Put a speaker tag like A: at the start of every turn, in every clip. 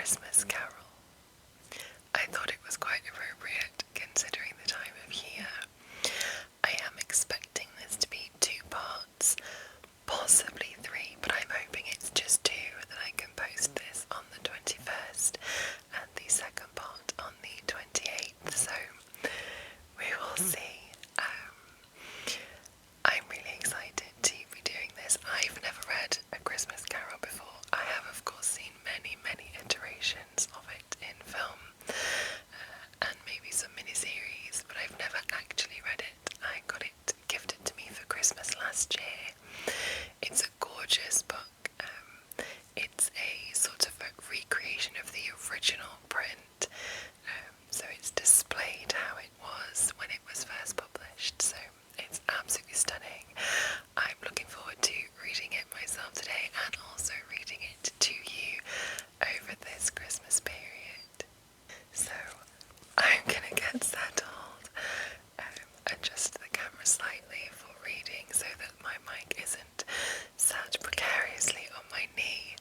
A: Christmas Carol. I thought it was quite appropriate considering the time of year. I am expecting this to be 2 parts, possibly 3, but I'm hoping it's just 2, that I can post this on the 21st and the second part on the 28th, so we will see. I'm really excited to be doing this. I've never read A Christmas Carol before. I have of course seen many iterations of it in film and maybe some miniseries, but I've never actually read it. I got it gifted to me for Christmas last year. It's a gorgeous book. It's a sort of a recreation of the original print, so it's displayed how it was when it was first published, so it's absolutely stunning. I'm looking forward to reading it myself today and also reading it to you over this Christmas period. So I'm gonna get settled, adjust the camera slightly for reading so that my mic isn't sat precariously on my knee.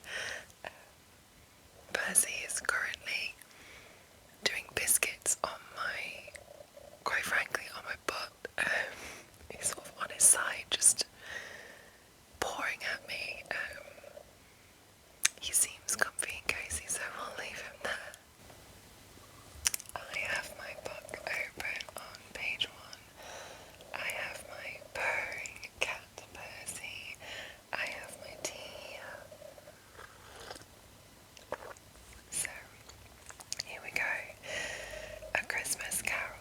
A: Percy is currently doing biscuits on quite frankly, on my butt. He's sort of on his side, just pouring at me. He seems comfy and cozy, so I'll leave him there. I have my book open on page 1. I have my purring cat Percy. I have my tea here. So, here we go. A Christmas Carol.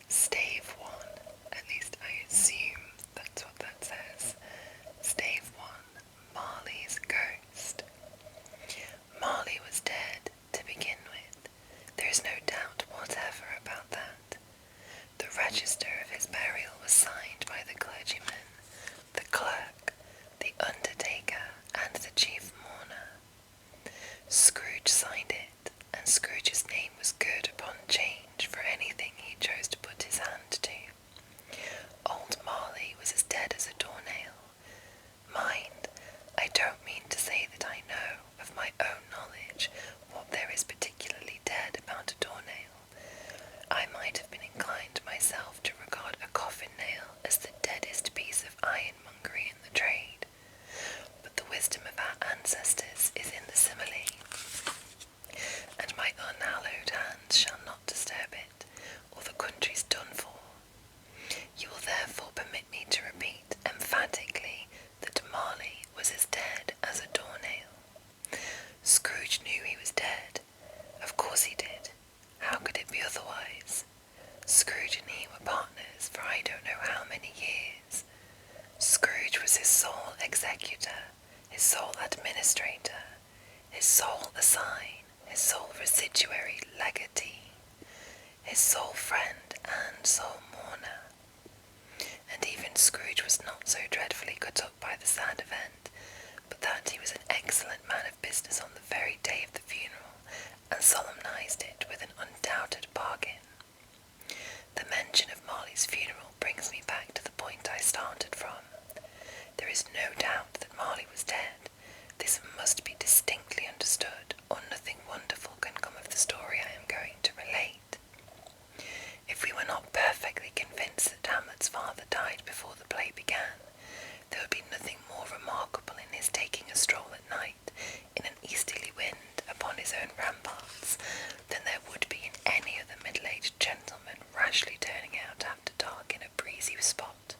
A: Stave 1. At least I assume that's what that says. Stave 1. Marley's Ghost. Marley was dead, to begin with. There is no doubt whatever about that. The register of his burial was signed by the clergyman, the clerk, the undertaker, and the chief mourner. Scrooge signed it, and Scrooge's name was good upon change for anything he chose to put his hand to. Old Marley was as dead as a doornail. Mind, I don't mean to say that I know, of my own knowledge, what there is particularly dead about a doornail. I might have been inclined myself to regard a coffin nail as the deadest piece of ironmongery in the trade, but the wisdom of our ancestors is in the simile, and my unhallowed hands shall not disturb it, or the country's done for. You will therefore permit me to repeat emphatically that Marley was as dead as a doornail. Scrooge knew he was dead. Of course he did. How could it be otherwise? Scrooge and he were partners for I don't know how many years. Scrooge was his sole executor, his sole administrator, his sole assign, his sole residuary legatee, his sole friend and sole mourner. And even Scrooge was not so dreadfully cut up by the sad event, but that he was an excellent man of business on the very day of the funeral, and solemnized it with an undoubted bargain. The mention of Marley's funeral brings me back to the point I started from. There is no doubt that Marley was dead. This must be distinctly understood, or nothing wonderful can come of the story I am going to relate. If we were not perfectly convinced that Hamlet's father died before the play began, there would be nothing more remarkable in his taking a stroll at night in an easterly wind upon his own ramparts than there would be in any other middle-aged gentleman rashly turning out after dark in a breezy spot,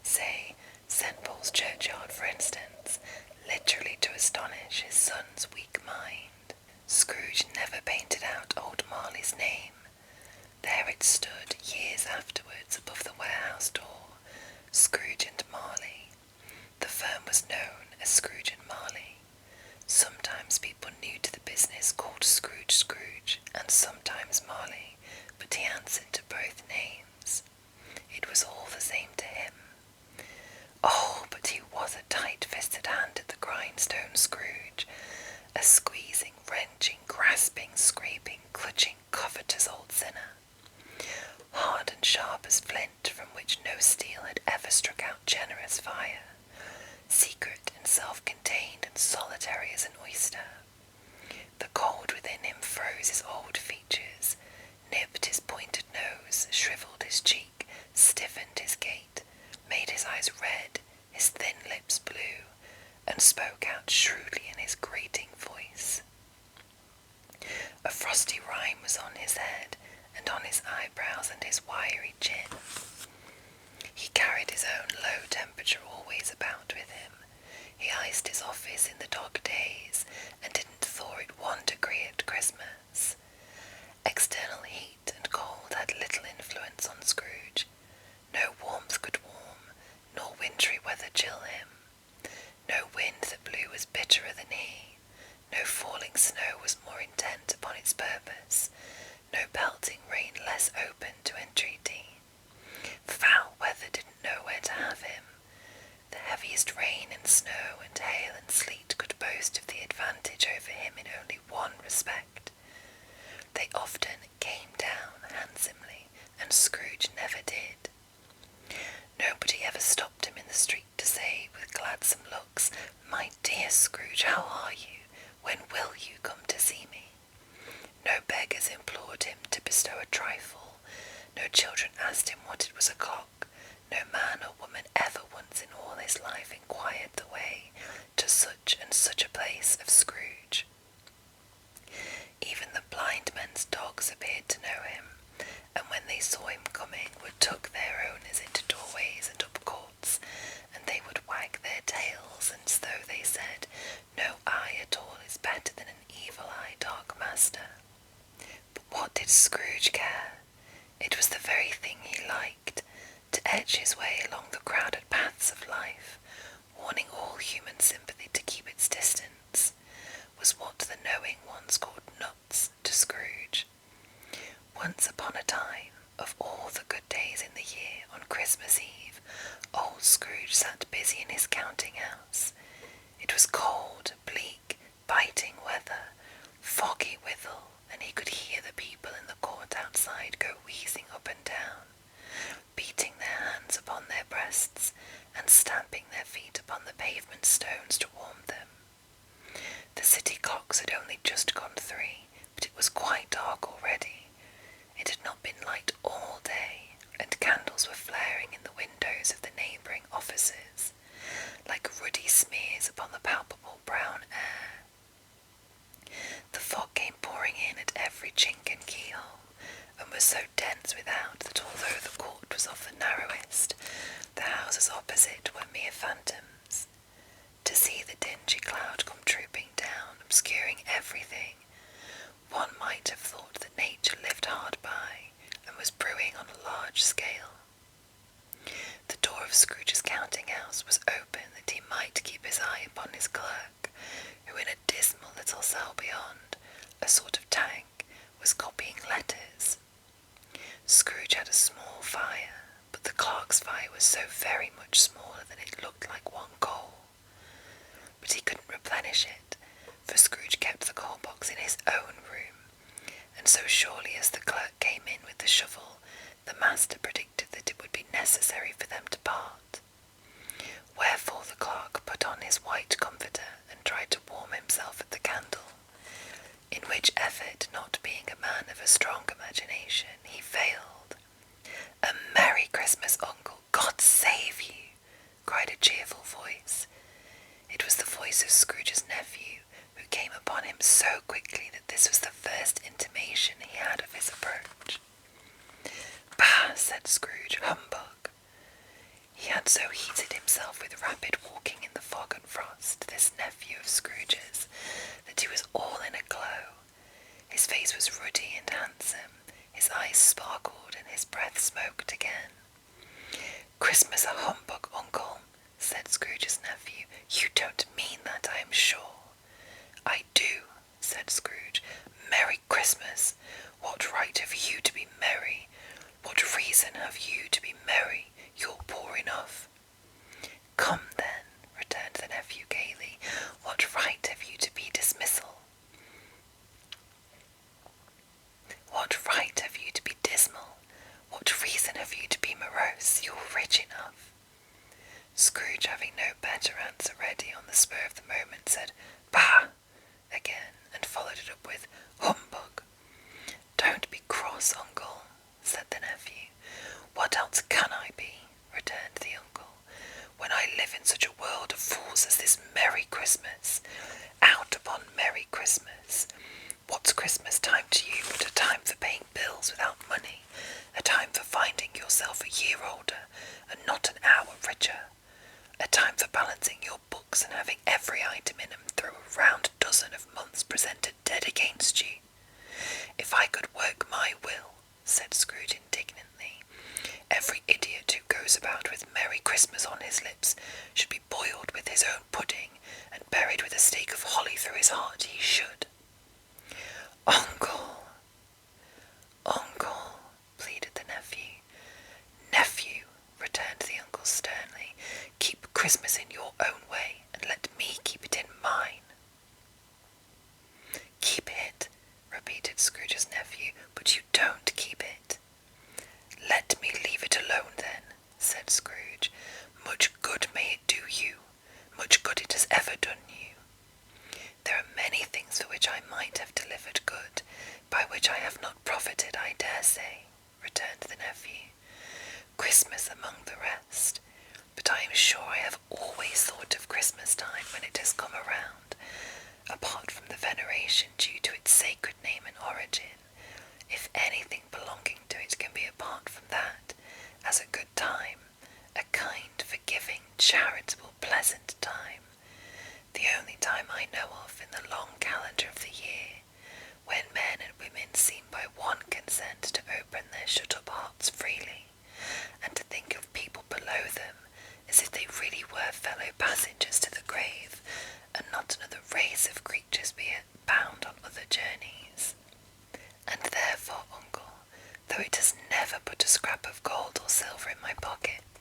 A: say St. Paul's churchyard for instance, literally to astonish his son's weak mind. Scrooge never painted out old Marley's name. There it stood years afterwards above the warehouse door, Scrooge and Marley. The firm was known as Scrooge and Marley. Sometimes people new to the business called Scrooge, and sometimes Marley, but he answered to both names. It was all the same to him. Oh, but he was a tight-fisted hand at the grindstone, Scrooge, a squeezing, wrenching, grasping, scraping, clutching, covetous old sinner, hard and sharp as flint, from which no steel had ever struck out generous fire, secret and self-contained and solitary as an oyster. falling snow was more intent upon its purpose, no pelting rain less open to entreaty. Foul weather didn't know where to have him. The heaviest rain and snow and hail and sleet could boast of the advantage over him in only one respect. They often came down handsomely, and Scrooge never did. Nobody ever stopped him in the street to say, with gladsome looks, "My dear Scrooge, how are you? When will you come to see me?" No beggars implored him to bestow a trifle. No children asked him what it was o'clock. No man or woman ever once in all his life inquired the way to such and such a place of Scrooge. Even the blind men's dogs appeared to know him, and when they saw him coming would tuck their owners into doorways and up courts, and they would wag their tails as though they said, "No eye at all is better than an evil-eye dog master." But what did Scrooge care? It was the very thing he liked, to edge his way along the crowded paths of life, warning all human sympathy to keep its distance, was what the knowing ones called nuts to Scrooge. Once upon a time, of all the good days in the year, on Christmas Eve, old Scrooge sat busy in his counting-house. It was cold, bleak, biting weather, foggy withal, and he could hear the people in the court outside go wheezing up and down, beating their hands upon their breasts, and stamping their feet upon the pavement stones to warm them. The city clocks had only just gone 3, but it was quite dark already. It had not been light all day, and candles were flaring in the windows of the neighbouring offices, like ruddy smears upon the palpable brown air. The fog came pouring in at every chink and keyhole, and was so dense without that although the court was of the narrowest, the houses opposite were mere phantoms. To see the dingy cloud come trooping down, obscuring everything, one might have thought that nature lived hard by, and was brewing on a large scale. The door of Scrooge's counting-house was open that he might keep his eye upon his clerk, who in a dismal little cell beyond, a sort of tank, was copying letters. Scrooge had a small fire, but the clerk's fire was so very much smaller that it looked like one coal. But he couldn't replenish it, for Scrooge kept the coal-box in his own room, and so surely as the clerk came in with the shovel, the master predicted that it would be necessary for them to part. Wherefore the clerk put on his white comforter and tried to warm himself at the candle, in which effort, not being a man of a strong imagination, he failed. "A Merry Christmas, Uncle! God save you!" cried a cheerful voice. It was the voice of Scrooge's nephew, who came upon him so quickly that this was the first intimation he had of his approach. "Bah!" said Scrooge, "humbug!" He had so heated himself with rapid walking in the fog and frost, this nephew of Scrooge's, that he was all in a glow. His face was ruddy and handsome, his eyes sparkled, and his breath smoked again. "Christmas a humbug, Uncle," said Scrooge's nephew. "You don't mean that, I am sure." "I do," said Scrooge. "Merry Christmas! What right have you to be merry? What reason have you to be merry? You're poor enough." "Come, then," returned the nephew gaily. "What right have you to be dismal? What right have you to be dismal? What reason have you to be morose? You're rich enough." Scrooge, having no better answer ready on the spur of the moment, said "Bah!" again, and followed it up with "Humbug!" "Don't be cross, Uncle," said the nephew. "What else can I be?" returned the uncle, "when I live in such a world of fools as this Merry Christmas? Out upon Merry Christmas! What's Christmas time to you but a time for paying bills without money, a time for finding yourself a year older and not an hour richer, a time for balancing your books and having every item in 'em through a round dozen of months presented dead against you? If I could work my will," said Scrooge indignantly, "every idiot who goes about with Merry Christmas on his lips should be boiled with his own pudding and buried with a stake of holly through his heart. He should." said Scrooge's nephew, "but you don't keep it." "Let me leave it alone, then," said Scrooge. "Much good may it do you. Much good it has ever done you." "There are many things for which I might have delivered good, by which I have not profited, I dare say," returned the nephew. "Christmas among the rest. But I am sure I have always thought of Christmas time when it has come around, apart from the veneration due to its sacred name and origin, if anything belonging to it can be apart from that, as a good time, a kind, forgiving, charitable, pleasant time, the only time I know of in the long calendar of the year, when men and women seem by one consent to open their shut-up hearts freely, and to think of people below them as if they really were fellow passengers to the grave, and not another race of creatures bound on other journeys. And therefore, uncle, though it has never put a scrap of gold or silver in my pocket,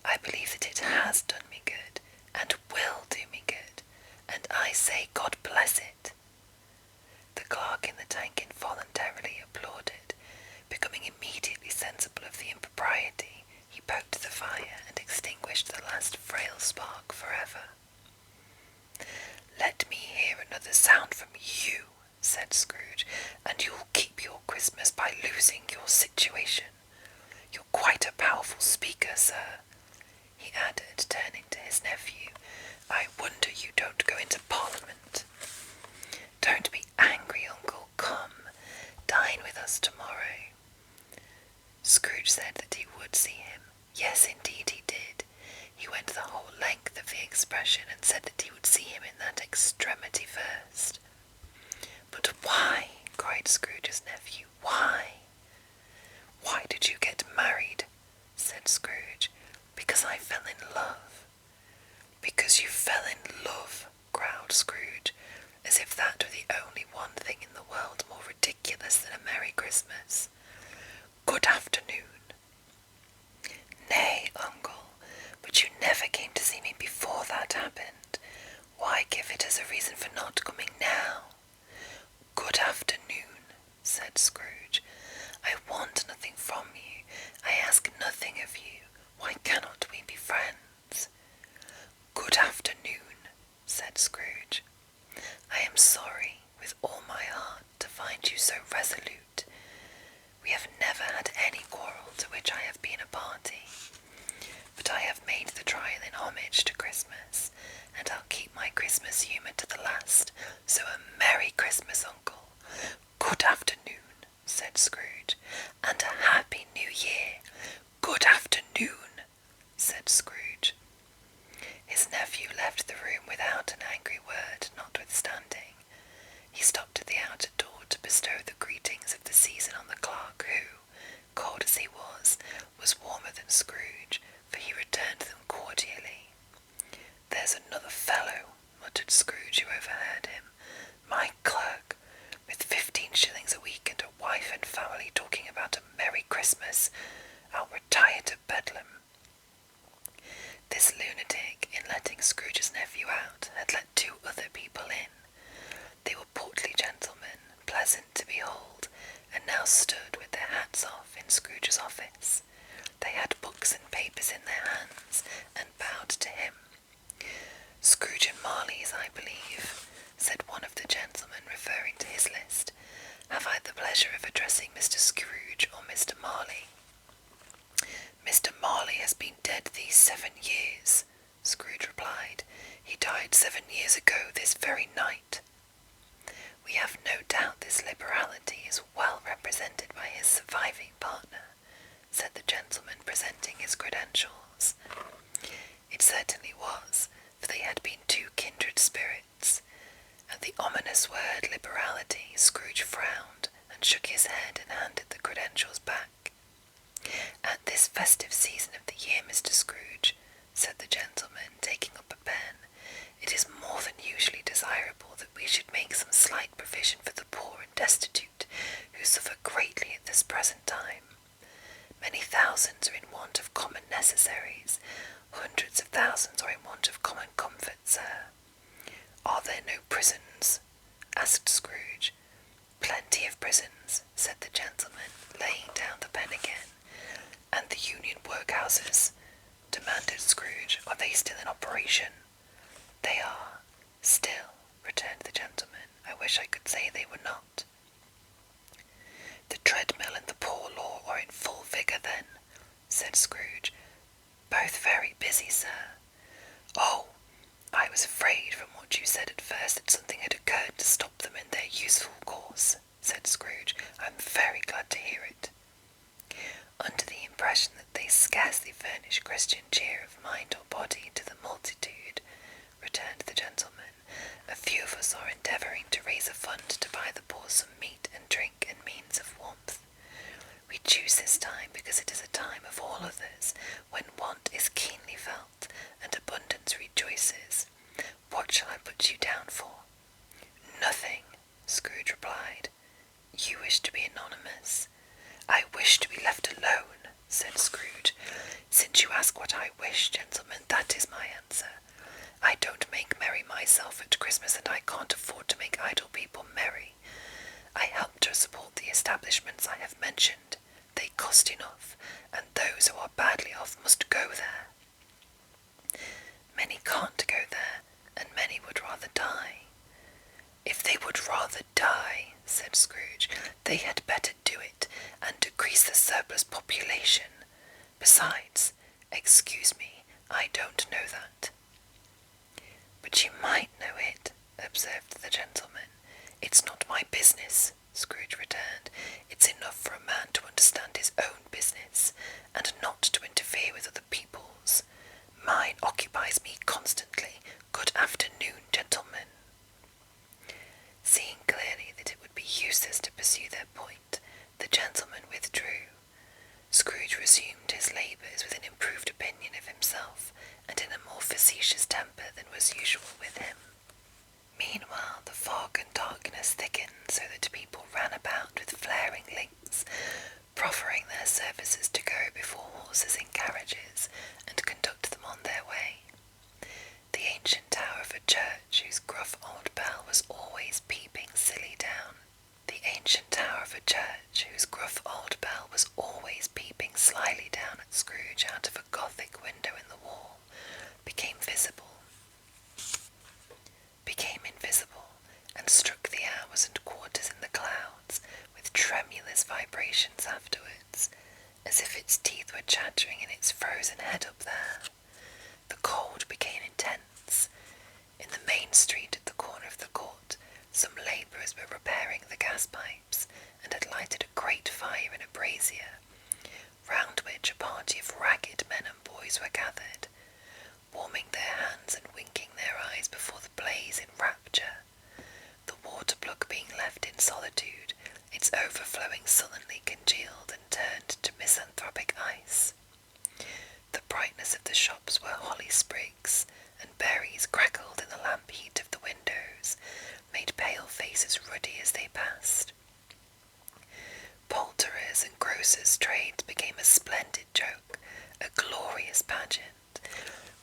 A: I believe that it has done me good, and will do me good, and I say God bless it. The clerk in the tank involuntarily applauded. Becoming immediately sensible of the impropriety, he poked the fire and extinguished the last frail spark forever. "Let me hear another sound from you," said Scrooge, "and you'll keep your Christmas by losing your situation. You're quite a powerful speaker, sir," he added, turning to his nephew. "I wonder you don't go into Parliament. Don't be angry, uncle. Come, dine with us tomorrow." Scrooge said that he would see him. Yes, indeed he did. He went the whole length of the expression, and said that he would see him in that extremity first. "But why?" cried Scrooge's nephew. "Why?" "Why did you get married?" said Scrooge. "Because I fell in love." "Because you fell in love," growled Scrooge, as if that were the only one thing in the world more ridiculous than a Merry Christmas. "Good afternoon." "Nay, uncle, but you never came to see me before that happened. Why give it as a reason for not coming now?" "Good afternoon," said Scrooge. "I want nothing from you. I ask nothing of you. Why cannot we be friends?" "Good afternoon," said Scrooge. "I am sorry, with all my heart, to find you so resolute. We have never had any quarrel to which I have been a party. But I have made the trial in homage to Christmas, and I'll keep my Christmas humour to the last. So a Merry Christmas, uncle." "Good afternoon," said Scrooge. "And a Happy New Year." "Good afternoon," said Scrooge. His nephew left the room without an angry word, notwithstanding. He stopped at the outer door to bestow the greetings of the season on the clerk, who, cold as he was warmer than Scrooge, for he returned them cordially. "There's another fellow," muttered Scrooge, who overheard him. "My clerk, with 15 shillings a week and a wife and family, talking about a Merry Christmas. I'll retire to Bedlam." This lunatic, in letting Scrooge's nephew out, had let 2 other people in. They were portly gentlemen, pleasant to behold, and now stood with their hats off in Scrooge's office. They had books and papers in their hands, and bowed to him. "Scrooge and Marley's, I believe," said one of the gentlemen, referring to his list. "Have I the pleasure of addressing Mr. Scrooge or Mr. Marley?" "Mr. Marley has been dead these 7 years," Scrooge replied. "He died 7 years ago this very night." "We have no doubt this liberality is well represented by his surviving partner," said the gentleman, presenting his credentials. It certainly was, for they had been 2 kindred spirits. At the ominous word liberality, Scrooge frowned and shook his head and handed the credentials back. "At this festive season of the year, Mr. Scrooge," said the gentleman, taking up a pen, "it is more than usually desirable that we should make some slight provision for the poor and destitute, who suffer greatly at this present time. Many thousands thousands are in want of common necessaries. Hundreds of thousands are in want of common comfort, sir. Are there no prisons? Asked Scrooge. Plenty of prisons, said the gentleman, laying down the pen again. And the Union workhouses? Demanded Scrooge. Are they still in operation? They are. Still, returned the gentleman. I wish I could say they were not. The treadmill and the poor law are in full vigour, then, said Scrooge. Both very busy, sir. Oh, I was afraid from what you said at first that something had occurred to stop them in their useful course, said Scrooge. I'm very glad to hear it. Under the impression that they scarcely furnish Christian cheer of mind or body to the multitude, returned the gentleman, a few of us are endeavouring to raise a fund to buy the poor some meat and drink and means of warmth. We choose this time because it is a time of all others, when want is keenly felt and abundance rejoices. What shall I put you down for? Nothing, Scrooge replied. You wish to be anonymous. I wish to be left alone, said Scrooge. Since you ask what I wish, gentlemen, that is my answer. I don't make merry myself at Christmas, and I can't afford to make idle people merry. I help to support the establishments I have mentioned. They cost enough, and those who are badly off must go there. Many can't go there, and many would rather die. If they would rather die, said Scrooge, they had better do it, and decrease the surplus population. Besides, excuse me, I don't know that. But you might know it, observed the gentleman. It's not my business, Scrooge returned. It's enough for a man to understand his own business, and not to interfere with other people's. Mine occupies me constantly. Good afternoon, gentlemen. Seeing clearly that it would be useless to pursue their point, the gentleman withdrew. Scrooge resumed his labours with an improved opinion of himself, and in a more facetious temper than was usual with him. Meanwhile the fog and darkness thickened, so that people ran about with flaring links, proffering their services to go before horses in carriages, and conduct them on their way. The ancient tower of a church, whose gruff old bell was always peeping silly down, slyly down at Scrooge out of a Gothic window in the wall, became invisible, and struck the hours and quarters in the clouds with tremulous vibrations afterwards, as if its teeth were chattering in its frozen head up there. The cold became intense. In the main street at the corner of the court, some labourers were repairing the gas pipes, and had lighted a great fire in a brazier, round which a party of ragged men and boys were gathered, warming their hands and winking their eyes before the blaze in rapture, the water plug being left in solitude, its overflowing sullenly congealed and turned to misanthropic ice. The brightness of the shops were holly sprigs, and berries crackled in the lamp heat of the windows, made pale faces ruddy as they passed. Poulterers' and grocers' trades became a splendid joke, a glorious pageant,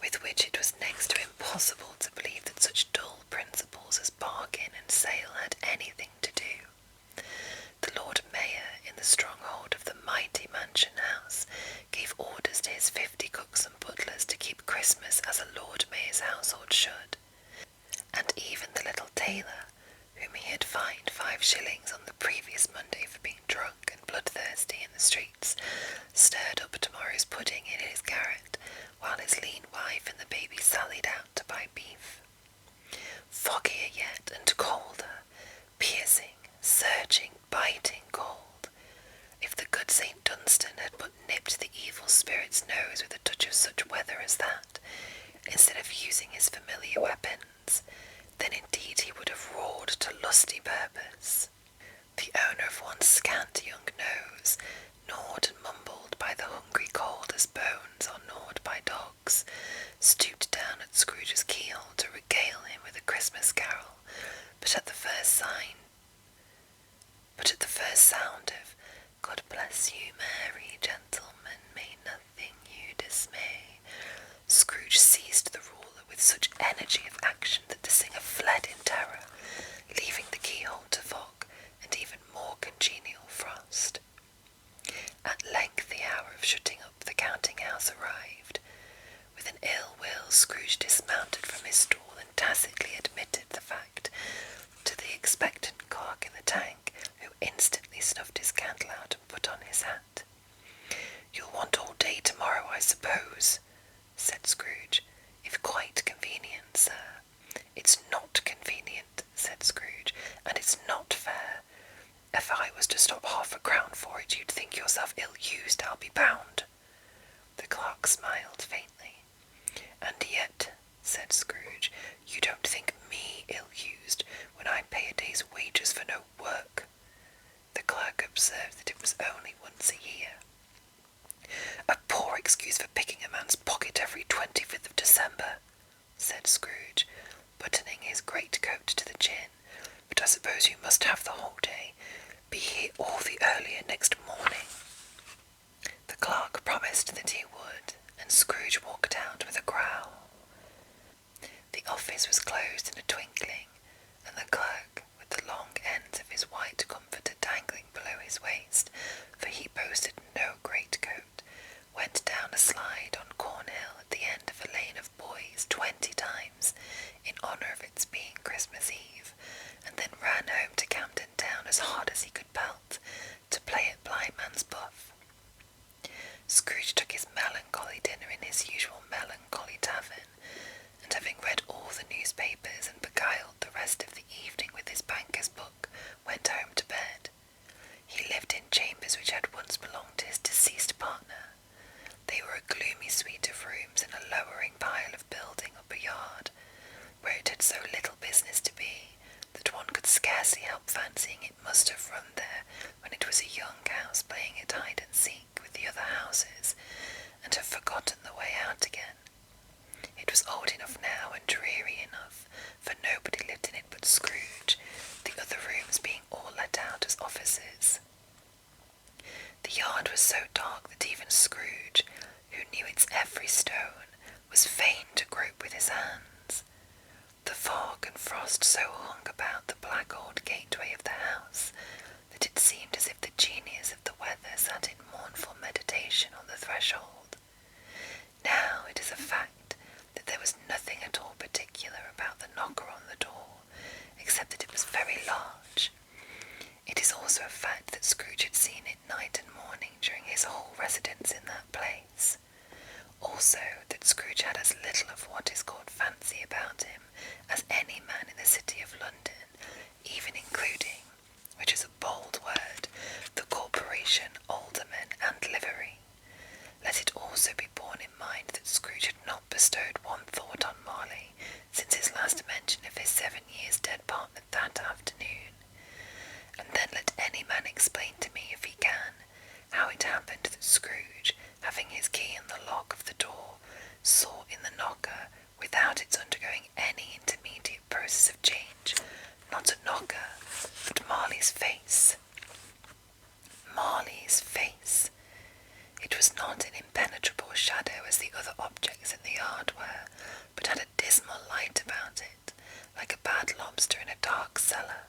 A: with which it was next to impossible to believe that such dull principles as bargain and sale had anything to do. The Lord Mayor, in the stronghold of the mighty mansion house, gave orders to his 50 cooks and butlers to keep Christmas as a Lord Mayor's household should, and even the little tailor, whom he had fined 5 shillings on the previous Monday for being drunk and bloodthirsty in the streets, stirred up tomorrow's pudding in his garret, while his lean wife and the baby sallied out to buy beef. Foggier yet and colder, piercing, searching, biting cold. If the good St. Dunstan had but nipped the evil spirit's nose with a touch of such weather as that, instead of using his familiar weapons, then indeed he would have roared to lusty purpose. The owner of one scant young nose, gnawed and mumbled by the hungry cold as bones are gnawed by dogs, stooped down at Scrooge's keyhole to regale him with a Christmas carol, but at the first sound of "God bless you, merry gentlemen, may Scrooge dismounted from his stool and tacitly admitted the fact to the expectant clerk in the tank, who instantly snuffed his candle out and put on his hat. "You'll want all day tomorrow, I suppose," said Scrooge. "If quite convenient, sir." "It's not convenient," said Scrooge, "and it's not fair. If I was to stop £0.50 for it, you'd think yourself ill-used, I'll be bound." The clerk smiled faintly. "And yet," said Scrooge, "you don't think me ill-used when I pay a day's wages for no work." The clerk observed that it was only once a year. "A poor excuse for picking a man's pocket every 25th of December," said Scrooge, buttoning his greatcoat to the chin. "But I suppose you must have the whole day. Be here all the earlier next morning." The clerk promised that he would, and Scrooge walked out with a growl. The office was closed in a twinkling, and the clerk, with the long ends of his white comforter dangling below his waist, for he boasted no greatcoat, went down a slide on Cornhill at the end of a lane of boys 20 times, in honour of its being Christmas Eve, and then ran home to Camden Town as hard as he could pelt, to play at blind man's buff. Scrooge took his melancholy dinner in his usual melancholy tavern, and having read all the newspapers and beguiled the rest of the evening with his banker's book, went home to bed. He lived in chambers which had once belonged to his deceased partner. They were a gloomy suite of rooms in a lowering pile of building up a yard, where it had so little business to be that one could scarcely help fancying it must have run there when it was a young house playing at hide-and-seek with the other houses, and have forgotten the way out again. It was old enough now and dreary enough, for nobody lived in it but Scrooge, the other rooms being all let out as offices. The yard was so dark that even Scrooge, who knew its every stone, was fain to grope with his hands. The fog and frost so hung about the black old gateway of the house that it seemed as if the genius of the weather sat in mournful meditation on the threshold. Now it is a fact that there was nothing at all particular about the knocker on the door, except that it was very large. It is also a fact that Scrooge had seen it night and morning during his whole residence in that place. Also that Scrooge had as little of what is called fancy about him as any man in the city of London, even including, which is a bold word, the corporation, aldermen, and livery. Let it also be borne in mind that Scrooge had not bestowed one thought on Marley since his last mention of his 7 years dead partner that afternoon. And then let any man explain to me, if he can, how it happened that Scrooge, having his key in the lock of the door, saw in the knocker, without its undergoing any intermediate process of change, not a knocker, but Marley's face. Marley's face. It was not an impenetrable shadow as the other objects in the yard were, but had a dismal light about it, like a bad lobster in a dark cellar.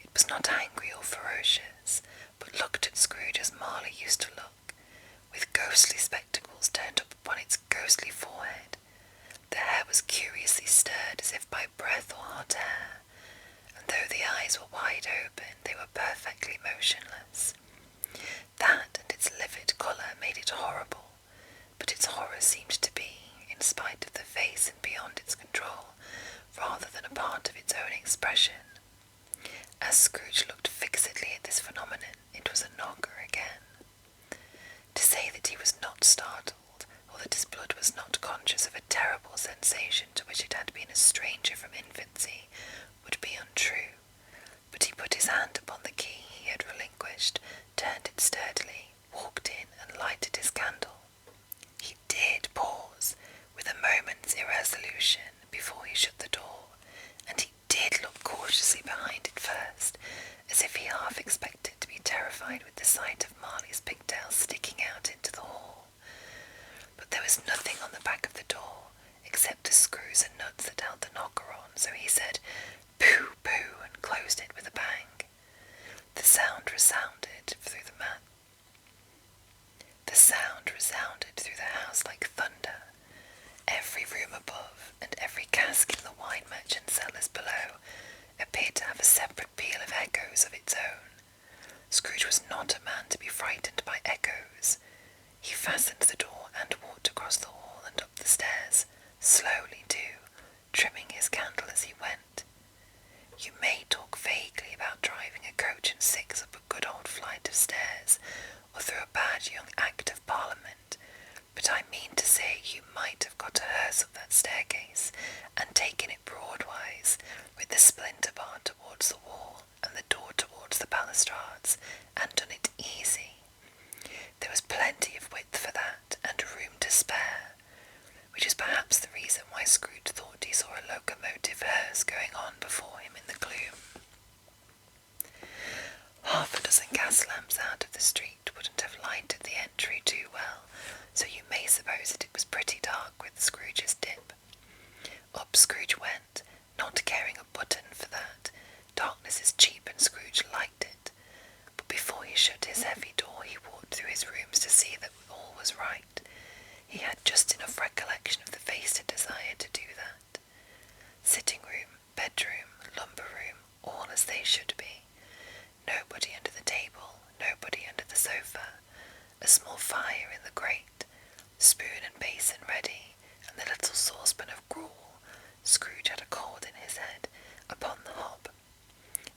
A: It was not angry or ferocious, but looked at Scrooge as Marley used to look, with ghostly spectacles turned up upon its ghostly forehead. The hair was curiously stirred as if by breath or hot air, and though the eyes were wide open, they were perfectly motionless. That and its livid colour made it horrible, but its horror seemed to be, in spite of the face and beyond its control, rather than a part of its own expression. As Scrooge looked fixedly at this phenomenon, it was a knocker again. To say that he was not startled, or that his blood was not conscious of a terrible sensation to which it had been a stranger from infancy, would be untrue, but he put his hand upon the key he had relinquished, turned it sturdily, walked in, and lighted his candle. He did pause, with a moment's irresolution, before he shut the door, and he did look cautiously behind it first, as if he half expected to be terrified with the sight of Marley's pigtails sticking out into the hall. But there was nothing on the back of the door, except the screws and nuts that held the knocker on, so he said, "Pooh, pooh," and closed it with a bang. The sound resounded through the house like thunder. Every room fastened the door and walked across the hall and up the stairs, slowly too, trimming his candle as he went. You may talk vaguely about driving a coach and six up a good old flight of stairs, or through a bad young Act of Parliament, but I mean to say you might have got a hearse up that staircase, and taken it broadwise, with the splinter bar towards the wall, and the door towards the balustrades, and done it easy. There was plenty of width for that, and room to spare, which is perhaps the reason why Scrooge thought he saw a locomotive hearse going on before him in the gloom. Half a dozen gas lamps out of the street wouldn't have lighted the entry too well, so you may suppose that it was pretty dark with Scrooge's dip. Up Scrooge went, not caring a button for that. Darkness is cheap and Scrooge liked it. But before he shut his heavy door, he walked through his rooms to see that all was right. He had just enough recollection of the face to desire to do that. Sitting room, bedroom, lumber room, all as they should be. Nobody under the table, nobody under the sofa. A small fire in the grate, spoon and basin ready, and the little saucepan of gruel. Scrooge had a cold in his head, upon the hob.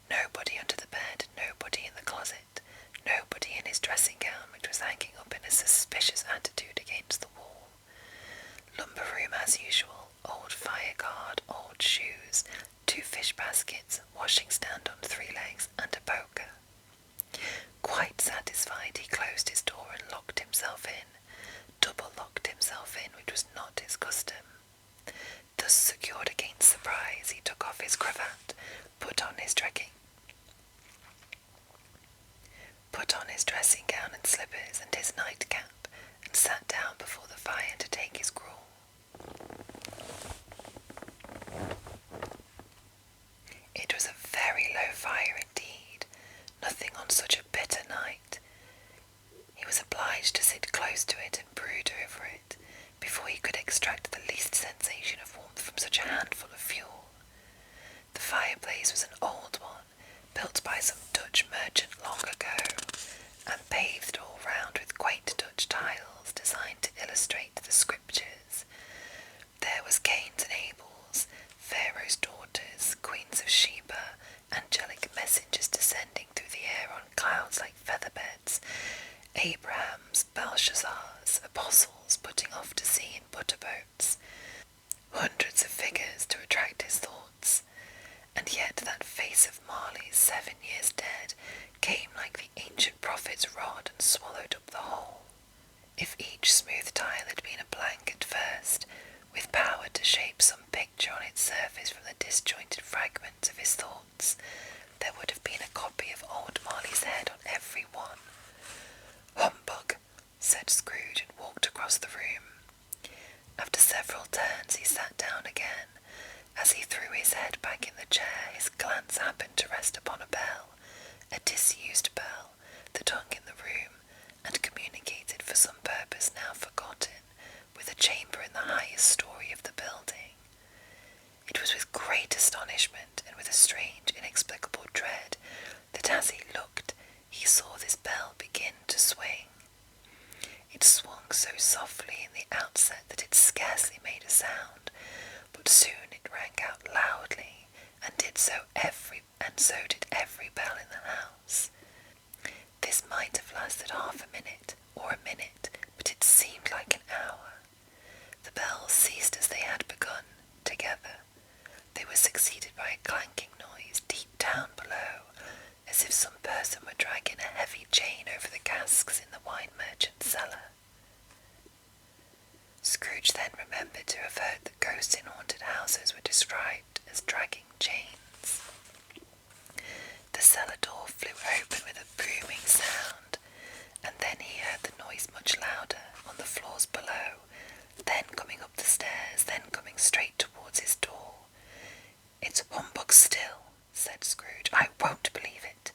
A: Nobody under the bed, nobody in the closet, nobody in his dressing gown, which was hanging up in a suspicious attitude against the wall. Lumber room as usual, old fire guard, old shoes, 2 fish baskets, washing stand on 3 legs, and a poker. Quite satisfied, he closed his door and locked himself in, double locked himself in, which was not his custom. Thus secured against surprise, he took off his cravat, put on his dressing gown and slippers and his nightcap, and sat down before the fire to take his gruel. It was a very low fire indeed, nothing on such a bitter night. He was obliged to sit close to it and brood over it, before he could extract the least sensation of warmth from such a handful of fuel. The fireplace was an old one, built by some Dutch merchant long ago, and paved all round with quaint Dutch tiles designed to illustrate the scriptures. There was Cain's and Abel's, Pharaoh's daughters, Queens of Sheba, angelic messengers descending through the air on clouds like feather-beds, Abraham's, Belshazzar's, apostles putting off to sea in butter-boats, hundreds of figures to attract his thoughts, and yet that face of Marley's 7 years dead came like the ancient prophet's rod and swallowed up the whole. If each smooth tile had been a blank at first, with power to shape some picture on its surface from the disjointed fragments of his thoughts, there would have been a copy of old Marley's head on every one. "Humbug," said Scrooge, and walked across the room. After several turns he sat down again. As he threw his head back in the chair, his glance happened to rest upon a bell, a disused bell, that hung in the room, and communicated for some purpose now forgotten, with a chamber in the highest story of the building. It was with great astonishment, and with a strange, inexplicable dread, that as he looked, he saw this bell begin to swing. It swung so softly in the outset that it scarcely made a sound, but soon it rang out loudly, and so did every bell in the house. This might have lasted half a minute, or a minute, but it seemed like an hour. The bells ceased as they had begun, together. They were succeeded by a clanking noise deep down below, as if some person were dragging a heavy chain over the casks in the wine merchant's cellar. Scrooge then remembered to have heard that ghosts in haunted houses were described as dragging chains. The cellar door flew open with a booming sound, and then he heard the noise much louder on the floors below, then coming up the stairs, then coming straight towards his door. "It's humbug still," said Scrooge. "I won't believe it."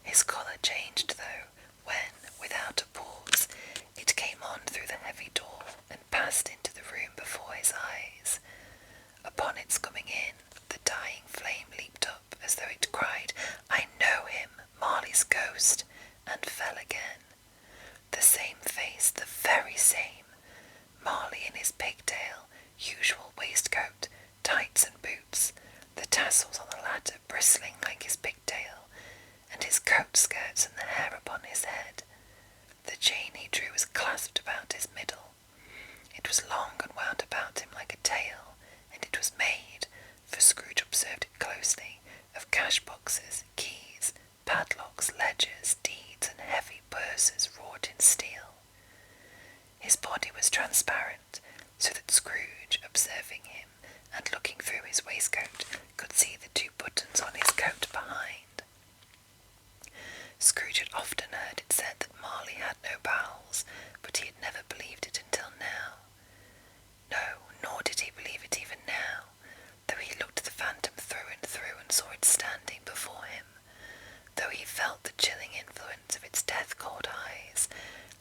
A: His colour changed, though, when, without a pause, it came on through the heavy door and passed into the room before his eyes. Upon its coming in, the dying flame leaped up as though it cried, "I know him, Marley's ghost," and fell again. The same face, the body was transparent, so that Scrooge, observing him and looking through his waistcoat, could see the 2 buttons on his coat behind. Scrooge had often heard it said that Marley had no bowels, but he had never believed it until now. No, nor did he believe it even now, though he looked the phantom through and saw it standing before him, though he felt the chilling influence of its death-cold eyes,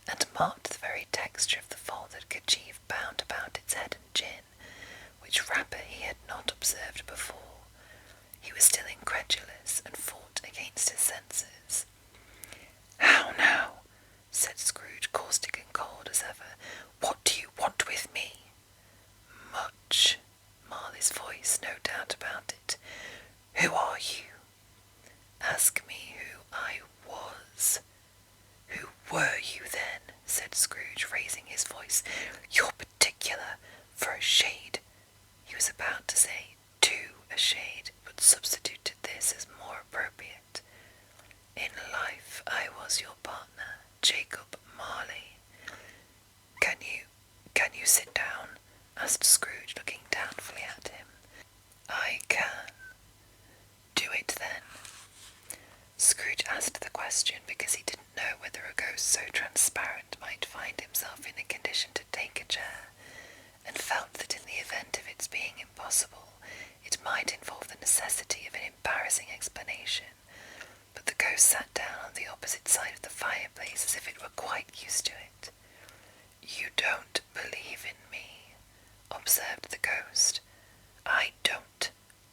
A: and marked the very texture of the folded kerchief bound about its head and chin, which wrapper he had not observed before. He was still incredulous, and fought against his senses. "How now?" said Scrooge, caustic and cold as ever. "What do you want with me?" "Much," Marley's voice, no doubt about it. "Who are you?" "Ask me who I was." "Who were you then?" said Scrooge, raising his voice. "You're particular, for a shade." He was about to say "to a shade," but substituted this as more appropriate. "In life I was your partner, Jacob Marley." Can you sit down?" asked Scrooge, looking doubtfully at him. "I can." "Do it then." Scrooge asked the question because he didn't know whether a ghost so transparent might find himself in a condition to take a chair, and felt that in the event of its being impossible, it might involve the necessity of an embarrassing explanation. But the ghost sat down on the opposite side of the fireplace as if it were quite used to it. "You don't believe in me," observed the ghost. "I don't,"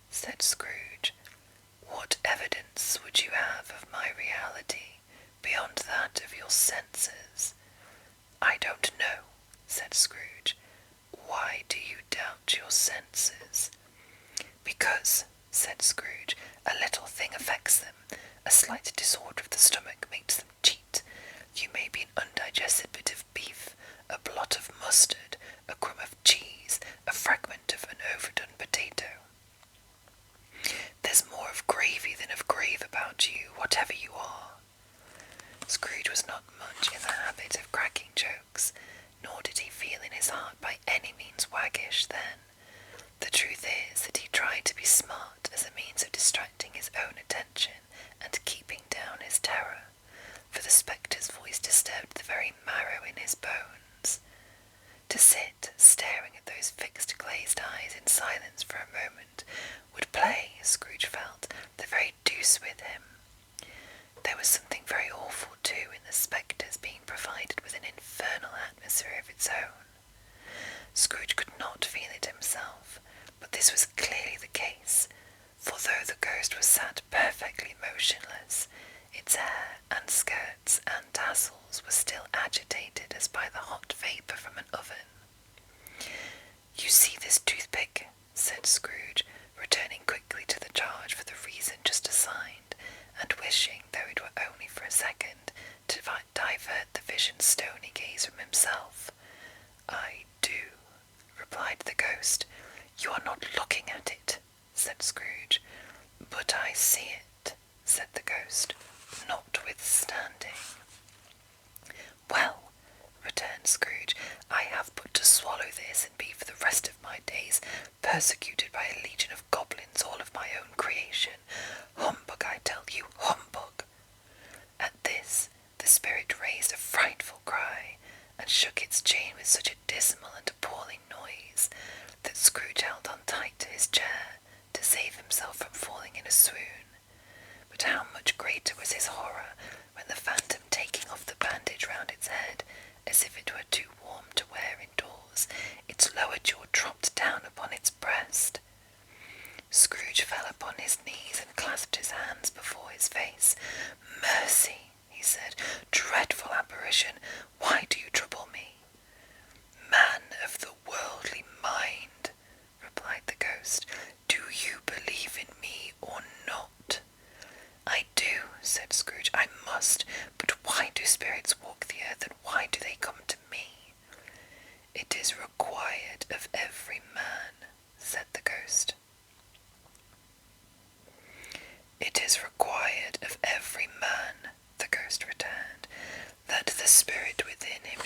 A: said Scrooge. "What evidence would you have of my reality beyond that of your senses?" "I don't know," said Scrooge. "Why do you doubt your senses?" "Because," said Scrooge, "a little thing affects them. A slight disorder of the stomach makes them cheat. You may be an undigested bit of beef, a blot of mustard, a crumb of cheese, a fragment of an overdone potato. There's more of gravy than of grave about you, whatever you are." Scrooge was not much in the habit of cracking jokes, nor did he feel in his heart by any means waggish then. The truth is that he tried to be smart as a means of distracting his own attention and keeping down his terror, for the spectre's voice disturbed the very marrow in his bones. To sit staring at those fixed glazed eyes in silence for a moment would play, Scrooge felt, the very deuce with him. There was something very awful, too, in the spectre's being provided with an infernal atmosphere of its own. Scrooge could not feel it himself, but this was clearly the case, for though the ghost was sat perfectly motionless, its hair and skirts and tassels were still agitated as by the hot vapour from an oven. "You see this toothpick?" said Scrooge, returning quickly to the charge for the reason just assigned, and wishing, though it were only for a second, to divert the vision's stony gaze from himself. "I do," replied the ghost. "You are not looking at it," said Scrooge. "But I see it," said the ghost, notwithstanding. "Well," returned Scrooge, "I have but to swallow this and be for the rest of my days persecuted by a legion of goblins, all of my own creation. Humbug, I tell you, humbug!" At this the spirit raised a frightful cry, and shook its chain with such a dismal and appalling noise, that Scrooge held on tight to his chair, to save himself from falling in a swoon. But how much greater was his horror, when the phantom, taking off the bandage round its head, as if it were too warm to wear indoors, its lower jaw dropped down upon its breast. Scrooge fell upon his knees and clasped his hands before his face. "Mercy!" he said. "Dreadful apparition, why do you trouble me?" "Man of the worldly mind," replied the ghost, "do you believe in me or not?" "I do," said Scrooge. "I must. But why do spirits walk the earth, and why do they come to me?" "It is required of every man," said the ghost. "It is required of every man," the ghost returned, "that the spirit within him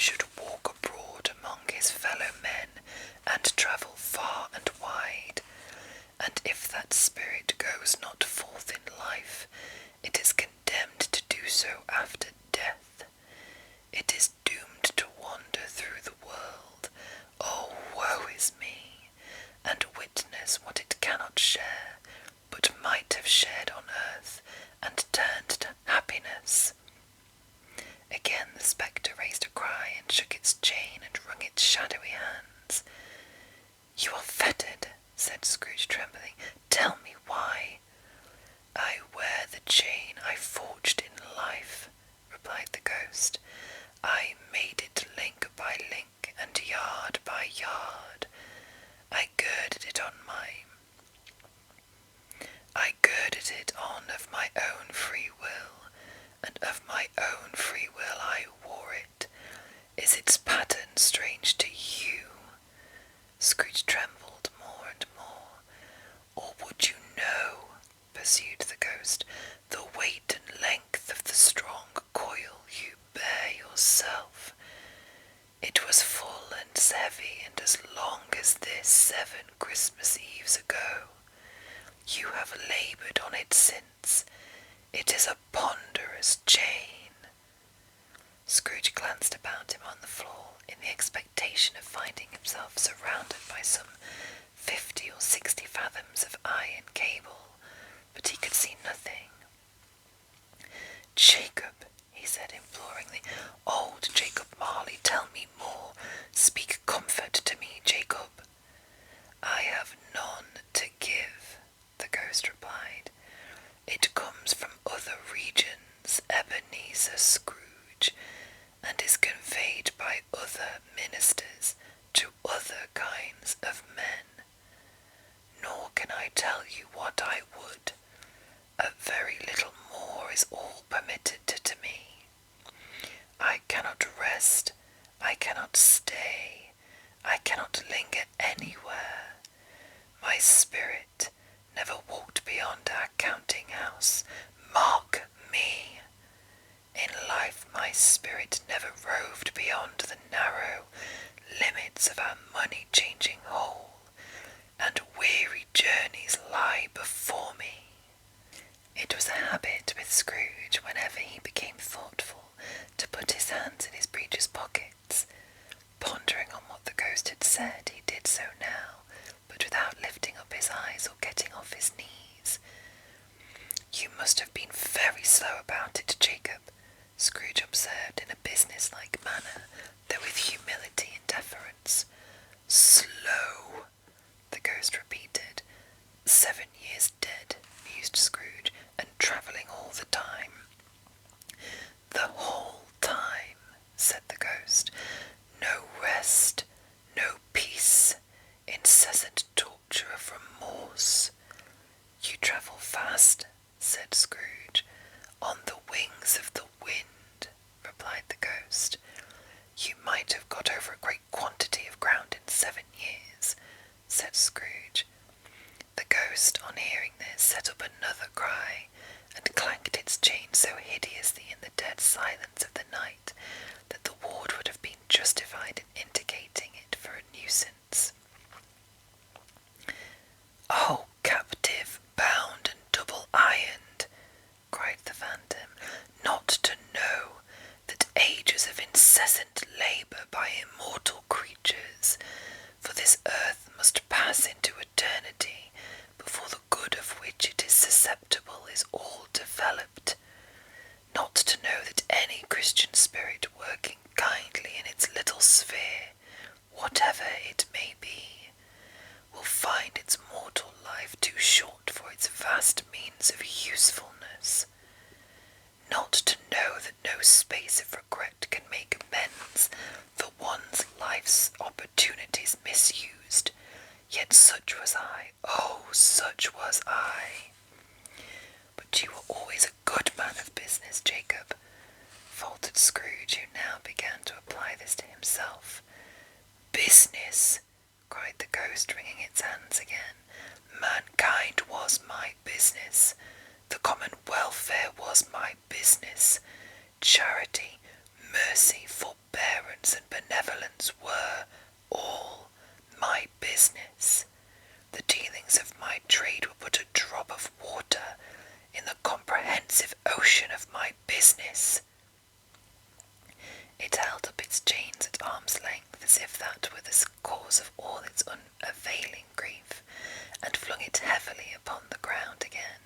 A: goes not forth in life, it is condemned to do so after death. It is doomed to wander through the world, oh woe is me, and witness what it cannot share, but might have shared on earth, and turned to happiness. Again the spectre raised a cry, and shook its chain, and wrung its shadowy hands. "You are fettered," said Scrooge, trembling. "Tell me why." "I wear the chain I forged in life," replied the ghost. "I made it link by link, and yard by yard. I girded it on of my own free will, and of my own free will I wore it. Is its pattern strange to you?" Scrooge trembled more and more. "Or would you know," pursued the ghost, "the weight and length of the strong coil you bear yourself? It was full and heavy, and as long as this 7 Christmas Eves ago. You have laboured on it since. It is a ponderous chain." Scrooge glanced about him on the floor, in the expectation of finding himself surrounded by some 50 or 60 fathoms of iron cable, but he could see nothing. "Jacob," he said imploringly, "old Jacob Marley, tell me more. Speak comfort to me, Jacob." "I have none to give," the ghost replied. "It comes from other regions, Ebenezer Scrooge, and is conveyed by other ministers to other kinds of men. Nor can I tell you what I would. A very little more is all permitted to me. I cannot rest, I cannot stay, I cannot linger anywhere. My spirit never walked beyond our counting house. Mark me! In life my spirit never roved beyond the narrow limits of our money-changing hole, and weary journeys lie before me." It was a habit with Scrooge, whenever he became thoughtful, to put his hands in his breeches pockets. Pondering on what the ghost had said, he did so now, but without lifting up his eyes or getting off his knees. "You must have been very slow about it, Jacob," Scrooge observed in a business-like manner, though with humility and deference. "Slow," the ghost repeated. 7 years dead," mused Scrooge, "and travelling all the time." "The whole time," said the ghost. "No rest, no peace, incessant torture of remorse." "You travel fast," said Scrooge. "On the wings of the wind," replied the ghost. "You might have got over a great quantity of ground in 7 years, said Scrooge. The ghost, on hearing this, set up another cry, and clanked its chain so hideously in the dead silence of the night that the ward would have been justified in indicating it for a nuisance. "Oh, captive, bound and double-ironed," cried the phantom, "not to know that ages of incessant labour by immortal creatures, for this earth must pass into eternity before the good of which it is susceptible is all developed. Not to know that any Christian spirit working kindly in its little sphere, whatever it may be, will find its mortal life too short for its vast means of usefulness. Not to know that no space of regret can make amends for one's life's opportunities misused. Yet such was I, oh, such was I." "But you were always a good man of business, Jacob," faltered Scrooge, who now began to apply this to himself. "Business!" cried the ghost, wringing its hands again. "Mankind was my business. The common welfare was my business. Charity, mercy, forbearance, and benevolence were all my business. The dealings of my trade were but a drop of water business?" It held up its chains at arm's length as if that were the cause of all its unavailing grief, and flung it heavily upon the ground again.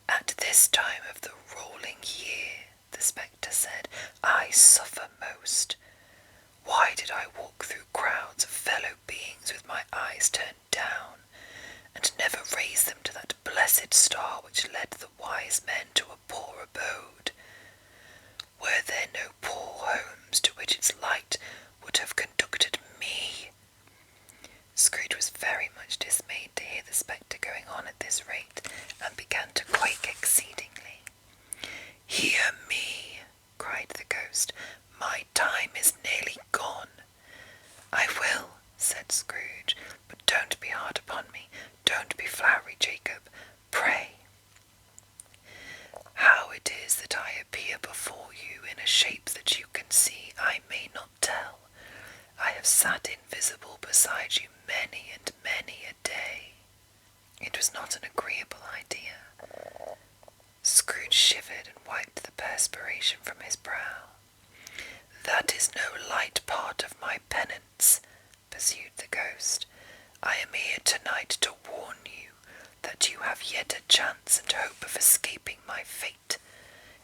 A: "At this time of the rolling year," the spectre said, "I suffer most. Why did I walk through crowds of fellow beings with my eyes turned down, and never raise them to that blessed star which led the wise men to a poor abode? Were there no poor homes to which its light would have conducted me?" Scrooge was very much dismayed to hear the spectre going on at this rate, and began to quake exceedingly. "Hear me," cried the ghost. "My time is nearly gone." "I will," said Scrooge, "but don't be hard upon me. Don't be flowery, Jacob. Pray." "How it is that I appear before you in a shape that you can see, I may not tell. I have sat invisible beside you many and many a day." It was not an agreeable idea. Scrooge shivered and wiped the perspiration from his brow. "That is no light part of my penance," pursued the ghost. "I am here tonight to warn you that you have yet a chance and hope of escaping my fate,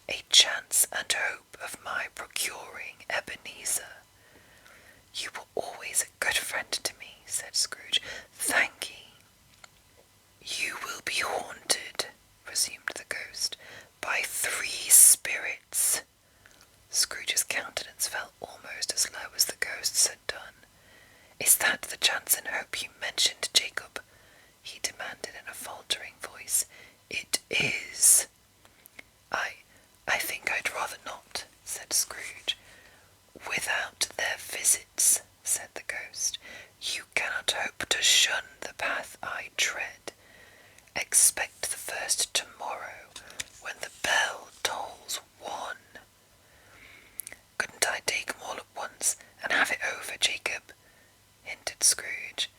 A: a chance and hope of my procuring Ebenezer." "You were always a good friend to me," said Scrooge. "Thank ye." "You will be haunted," resumed the ghost, "by 3 spirits. Scrooge's countenance fell almost as low as the ghost's had done. "Is that the chance and hope you mentioned, Jacob?" he demanded in a faltering voice. "It is." I think I'd rather not," said Scrooge. "Without their visits," said the ghost, "you cannot hope to shun the path I tread. Expect the first tomorrow, when the bell tolls 1. "Couldn't I take 'em all at once, and have it over, Jacob?" hinted Scrooge.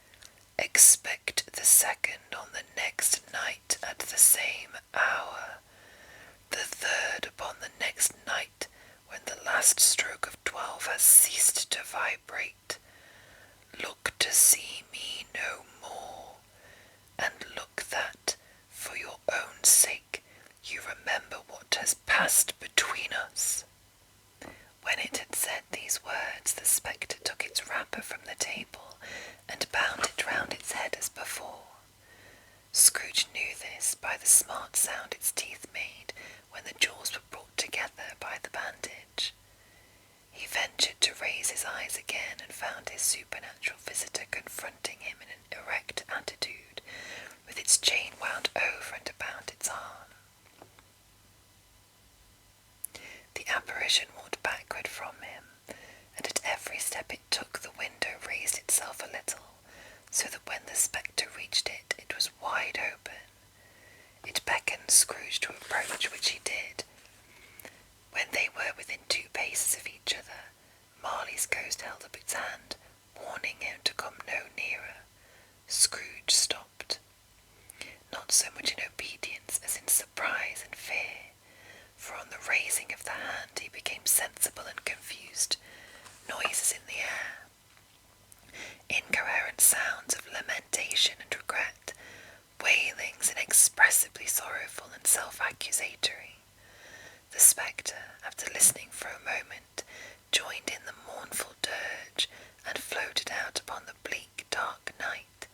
A: "Expect the second on the next night at the same hour, the third upon the next night when the last stroke of 12 has ceased to vibrate. Look to see me no more, and look that, for your own sake, you remember what has passed between us." When it had said these words, the spectre took its wrapper from the table and bound it round its head as before. Scrooge knew this by the smart sound its teeth made when the jaws were brought together by the bandage. He ventured to raise his eyes again and found his supernatural visitor confronting him in an erect attitude, with its chain wound over and about its arm. The apparition walked backward from him, and at every step it took the window raised itself a little, so that when the spectre reached it, it was wide open. It beckoned Scrooge to approach, which he did. When they were within 2 paces of each other, Marley's ghost held up its hand, warning him to come no nearer. Scrooge stopped, not so much in obedience as in surprise and fear, for on the raising of the hand he became sensible and confused. Noises in the air, incoherent sounds of lamentation and regret, wailings inexpressibly sorrowful and self-accusatory. The spectre, after listening for a moment, joined in the mournful dirge, and floated out upon the bleak, dark night.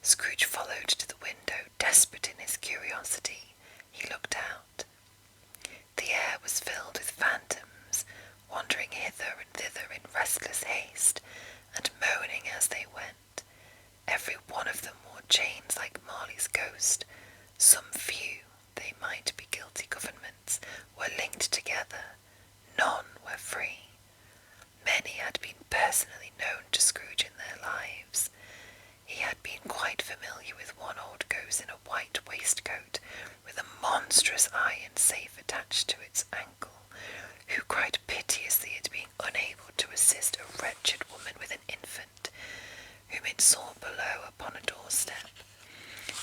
A: Scrooge followed to the window, desperate in his curiosity. He looked out. The air was filled with phantoms, wandering hither and thither in restless haste, and moaning as they went. Every one of them wore chains like Marley's ghost. Some few, they might be guilty governments, were linked together. None were free. Many had been personally known to Scrooge in their lives. He had been quite familiar with one old ghost in a white waistcoat, with a monstrous iron safe attached to its ankle, who cried piteously at being unable to assist a wretched woman with an infant, whom it saw below upon a doorstep.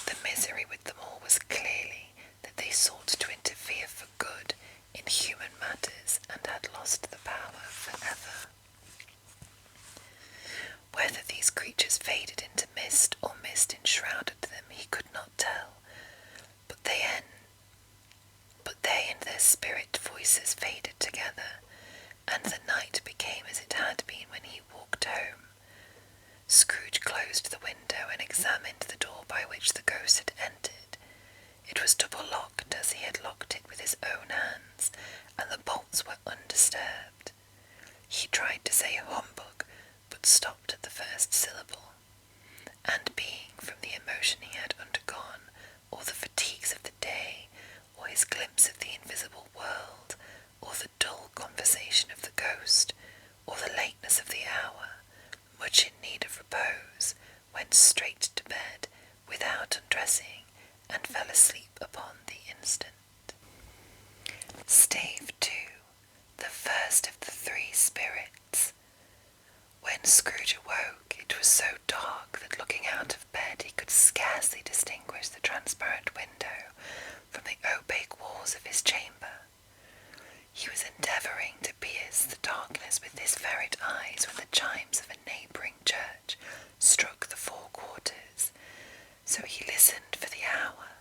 A: The misery with them all was clearly that they sought to interfere for good in When Scrooge awoke, it was so dark that looking out of bed he could scarcely distinguish the transparent window from the opaque walls of his chamber. He was endeavouring to pierce the darkness with his ferret eyes when the chimes of a neighbouring church struck the 4 quarters, so he listened for the hour.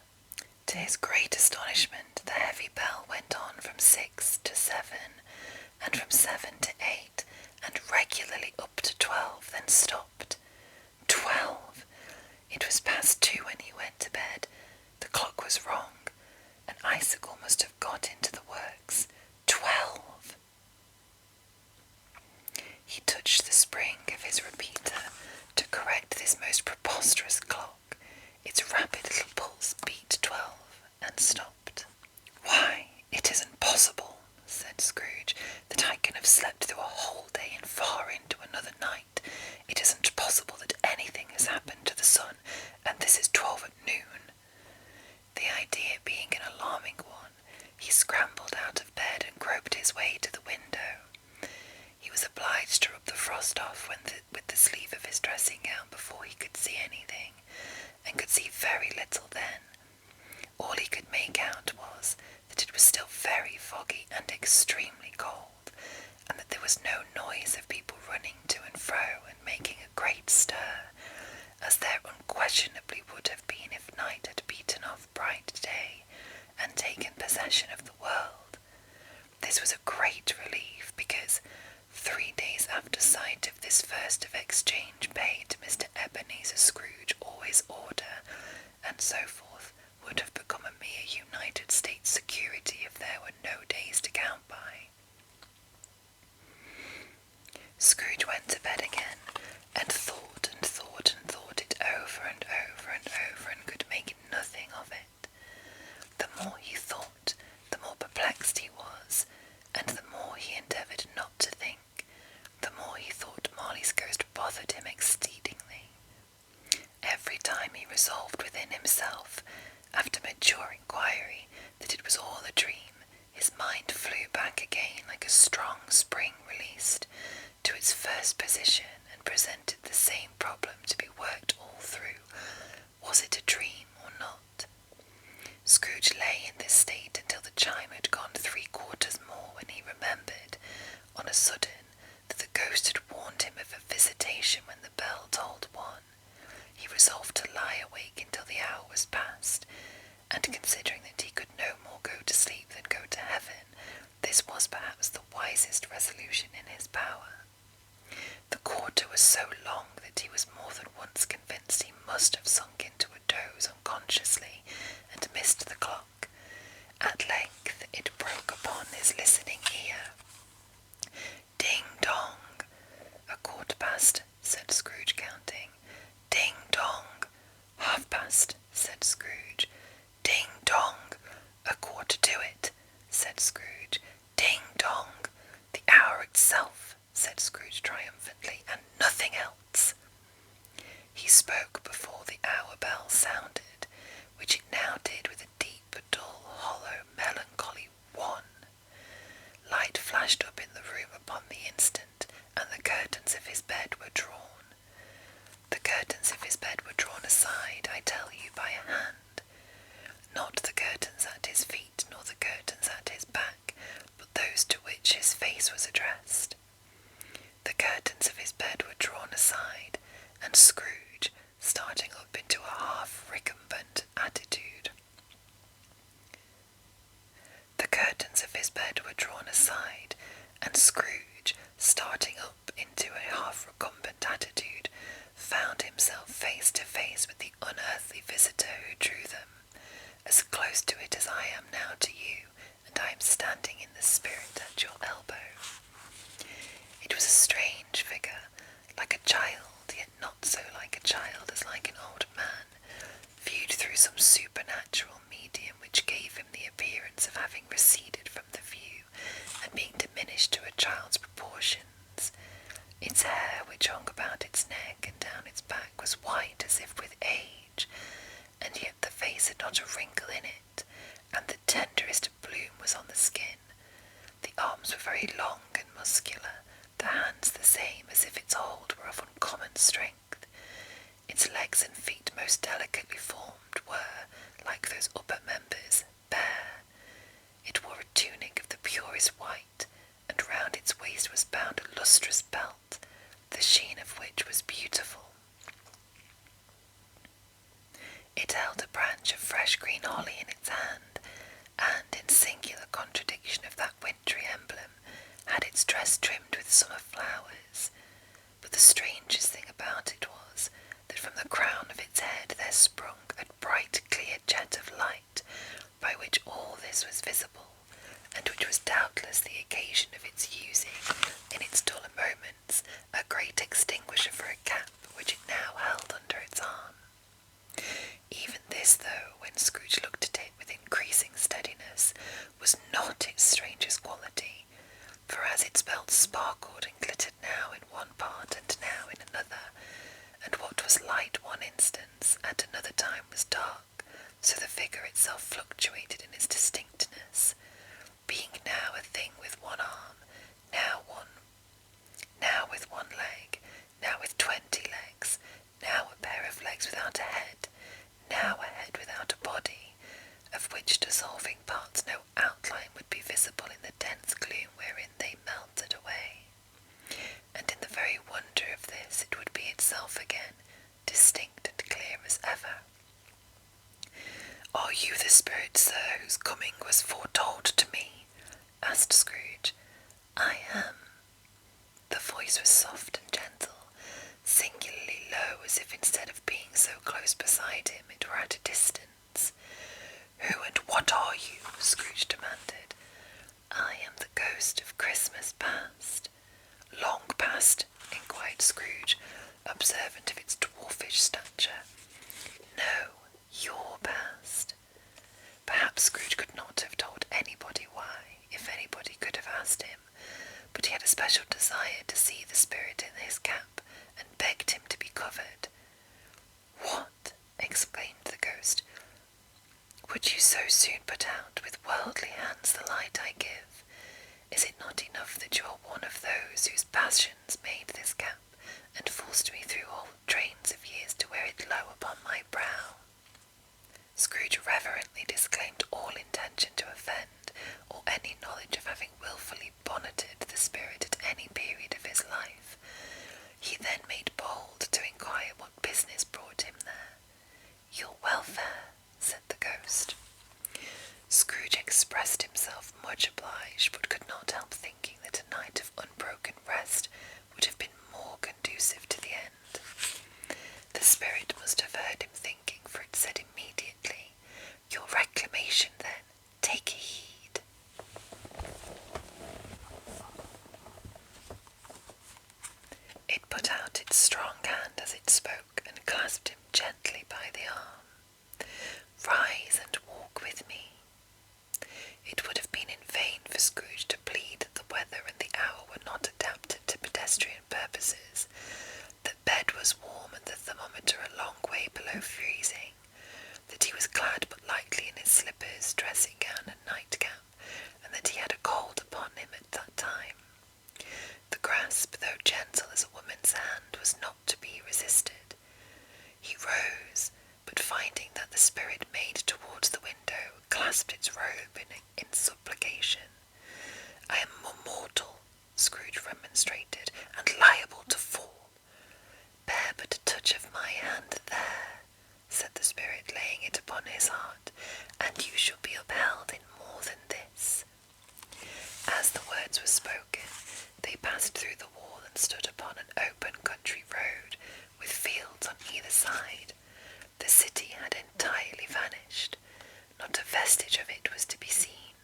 A: To his great astonishment, the heavy bell went on from 6 to 7, and from 7 to 8, and regularly up to 12, then stopped. 12! It was past 2 when he went to bed. The clock was wrong. An icicle must have got into the works. 12! He touched the spring of his repeater to correct this most preposterous clock. Its rapid little pulse beat 12 and stopped. "Why, it isn't possible," said Scrooge, "that I can have slept through a whole day and far into another night. It isn't possible that anything has happened to the sun, and this is 12 at noon." The idea being an alarming one, he scrambled out of bed and groped his way to the window. He was obliged to rub the frost off with the sleeve of his dressing gown before he could see anything, and could see very little then. All he could make out was that it was still very foggy and extremely cold, and that there was no noise of people running to and fro and making a great stir, as there unquestionably would have been if night had beaten off bright day and taken possession of the world. This was a great relief, because 3 days after sight of this first of exchange paid to Mr. Ebenezer Scrooge all his order, and so forth, would have become a mere United States security if there were no days to count by. Scrooge went to bed again, and thought and thought and thought it over and over and over, and could make nothing of it. The more he thought, the more perplexed he was, and the more he endeavoured not to think, the more he thought Marley's ghost bothered him exceedingly. Every time he resolved within himself, after mature inquiry, that it was all a dream, his mind flew back again like a strong spring released to its first position, and presented the same problem to be worked all through. Was it a dream or not? Scrooge lay in this state until the chime had gone 3 quarters more, when he remembered, on a sudden, that the ghost had warned him of a visitation when the bell tolled 1. He resolved to lie awake until the hour was past, and considering that he could no more go to sleep than go to heaven, this was perhaps the wisest resolution in his power. The quarter was so long that he was more than once convinced he must have sunk into a doze unconsciously, and missed the clock. At length it broke upon his listening ear. "Ding dong!" "A quarter past," said Scrooge, counting. "Ding dong!" "Half-past," said Scrooge. "Ding dong!" "A quarter to it," said Scrooge. "Ding dong!" "The hour itself," said Scrooge triumphantly, "and nothing else." He spoke before the hour bell sounded, which it now did with a deep, dull, hollow, melancholy 1. Light flashed up in the room upon the instant, and the curtains of his bed were drawn. The curtains of his bed were drawn aside, I tell you, by a hand. Not the curtains at his feet, nor the curtains at his back, but those to which his face was addressed. The curtains of his bed were drawn aside, and Scrooge, starting up into a half-recumbent attitude. The curtains of his bed were drawn aside, and Scrooge, starting up into a half-recumbent attitude, found himself face to face with the unearthly visitor who drew them, as close to it as I am now to you, and I am standing in the spirit at your elbow. It was a strange figure, like a child, yet not so like a child as like an old man, viewed through some supernatural medium which gave him the appearance of having receded from the view, and being diminished to a child's proportions. Its hair, which hung about its neck and down its back, was white as if with age, and yet the face had not a wrinkle in it, and the tenderest bloom was on the skin. The arms were very long and muscular, the hands the same, as if its hold strength. Its legs and feet, most delicately formed, were, like those upper members, bare. It wore a tunic of the purest white, and round its waist was bound a lustrous belt, the sheen of which was beautiful. It held a branch of fresh green holly in its hand, and, in singular contradiction of that wintry emblem, had its dress trimmed with summer flowers. But the strangest thing about it was, that from the crown of its head there sprung a bright clear jet of light, by which all this was visible, and which was doubtless the occasion of its using, in its duller moments, a great extinguisher for a cap, which it now held under its arm. Even this, though, when Scrooge looked at it with increasing steadiness, was not its strangest quality, for as its belt sparkled and glittered now in one part and now in another, and what was light one instant, at another time was dark, so the figure itself fluctuated in its distinctness, being now a thing with one arm, now with one leg, now with 20 legs, now a pair of legs without a head, now a head without a body, of which dissolving parts no outline would be visible in the dense gloom wherein they melted away. And in the very wonder of this it would be itself again, distinct and clear as ever. "Are you the spirit, sir, whose coming was foretold to me?" asked Scrooge. "I am." The voice was soft and gentle, singularly low, as if instead of being so close beside him, it were at a distance. "Who and what are you?" Scrooge demanded. "I am the ghost of Christmas past." "Long past?" inquired Scrooge, observant of its dwarfish stature. "No, your past." Perhaps Scrooge could not have told anybody why, if anybody could have asked him, but he had a special desire to see the spirit in his cap, and begged him to be covered. "What!" exclaimed the ghost. "Would you so soon put out with worldly hands the light I give? Is it not enough that you are one of those whose passions made this cap, and forced me through whole trains of years to wear it low upon my brow?" Scrooge reverently disclaimed all intention to offend, or any knowledge of having wilfully bonneted the spirit at any period of his life. He then made bold to inquire what business brought him there. "Your welfare," said the ghost. Scrooge expressed himself much obliged, but could not help thinking that a night of unbroken rest would have been more conducive to the end. The spirit must have heard him thinking, for it said immediately, "Your reclamation, then. Take heed." It put out its strong hand as it spoke, and clasped him gently by the arm. "Rise and walk with me." It would have been in vain for Scrooge to plead that the weather and the hour were not adapted to pedestrian purposes. The bed was warm and the thermometer a long way below freezing, that he was clad but lightly in his slippers, dressing gown, and nightcap, and that he had a cold upon him at that time. The grasp, though gentle as a woman's hand, was not to be resisted. He rose, but finding that the spirit made towards the window, clasped its robe in supplication. "I am mortal," Scrooge remonstrated, "and liable to fall." "Bear but a touch of my hand there," said the spirit, laying it upon his heart, "and you shall be upheld in more than this." As the words were spoken, they passed through the wall and stood upon an open country road, with fields on either side. The city had entirely vanished. Not a vestige of it was to be seen.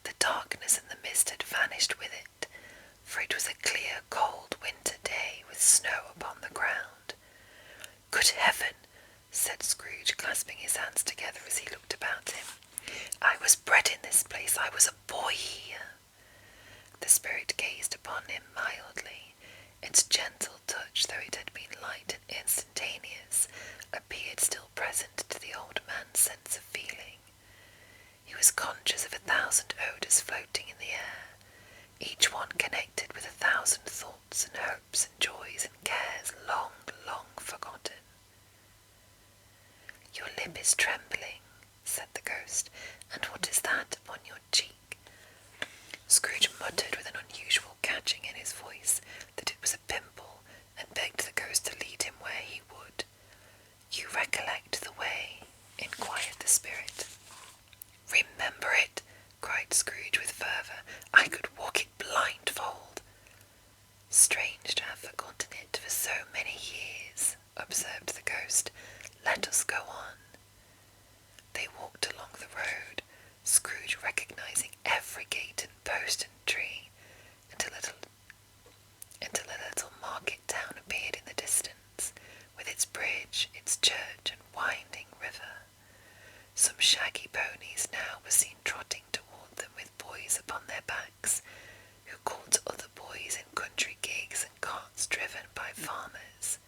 A: The darkness and the mist had vanished with it, for it was a clear, cold winter day, with snow upon the ground. "Good heaven!" said Scrooge, clasping his hands together as he looked about him. "I was bred in this place. I was a boy here." The spirit gazed upon him mildly. Its gentle touch, though it had been light and instantaneous, appeared still present to the old man's sense of feeling. He was conscious of 1,000 odours floating in the air, each one connected with 1,000 thoughts and hopes and joys and farmers.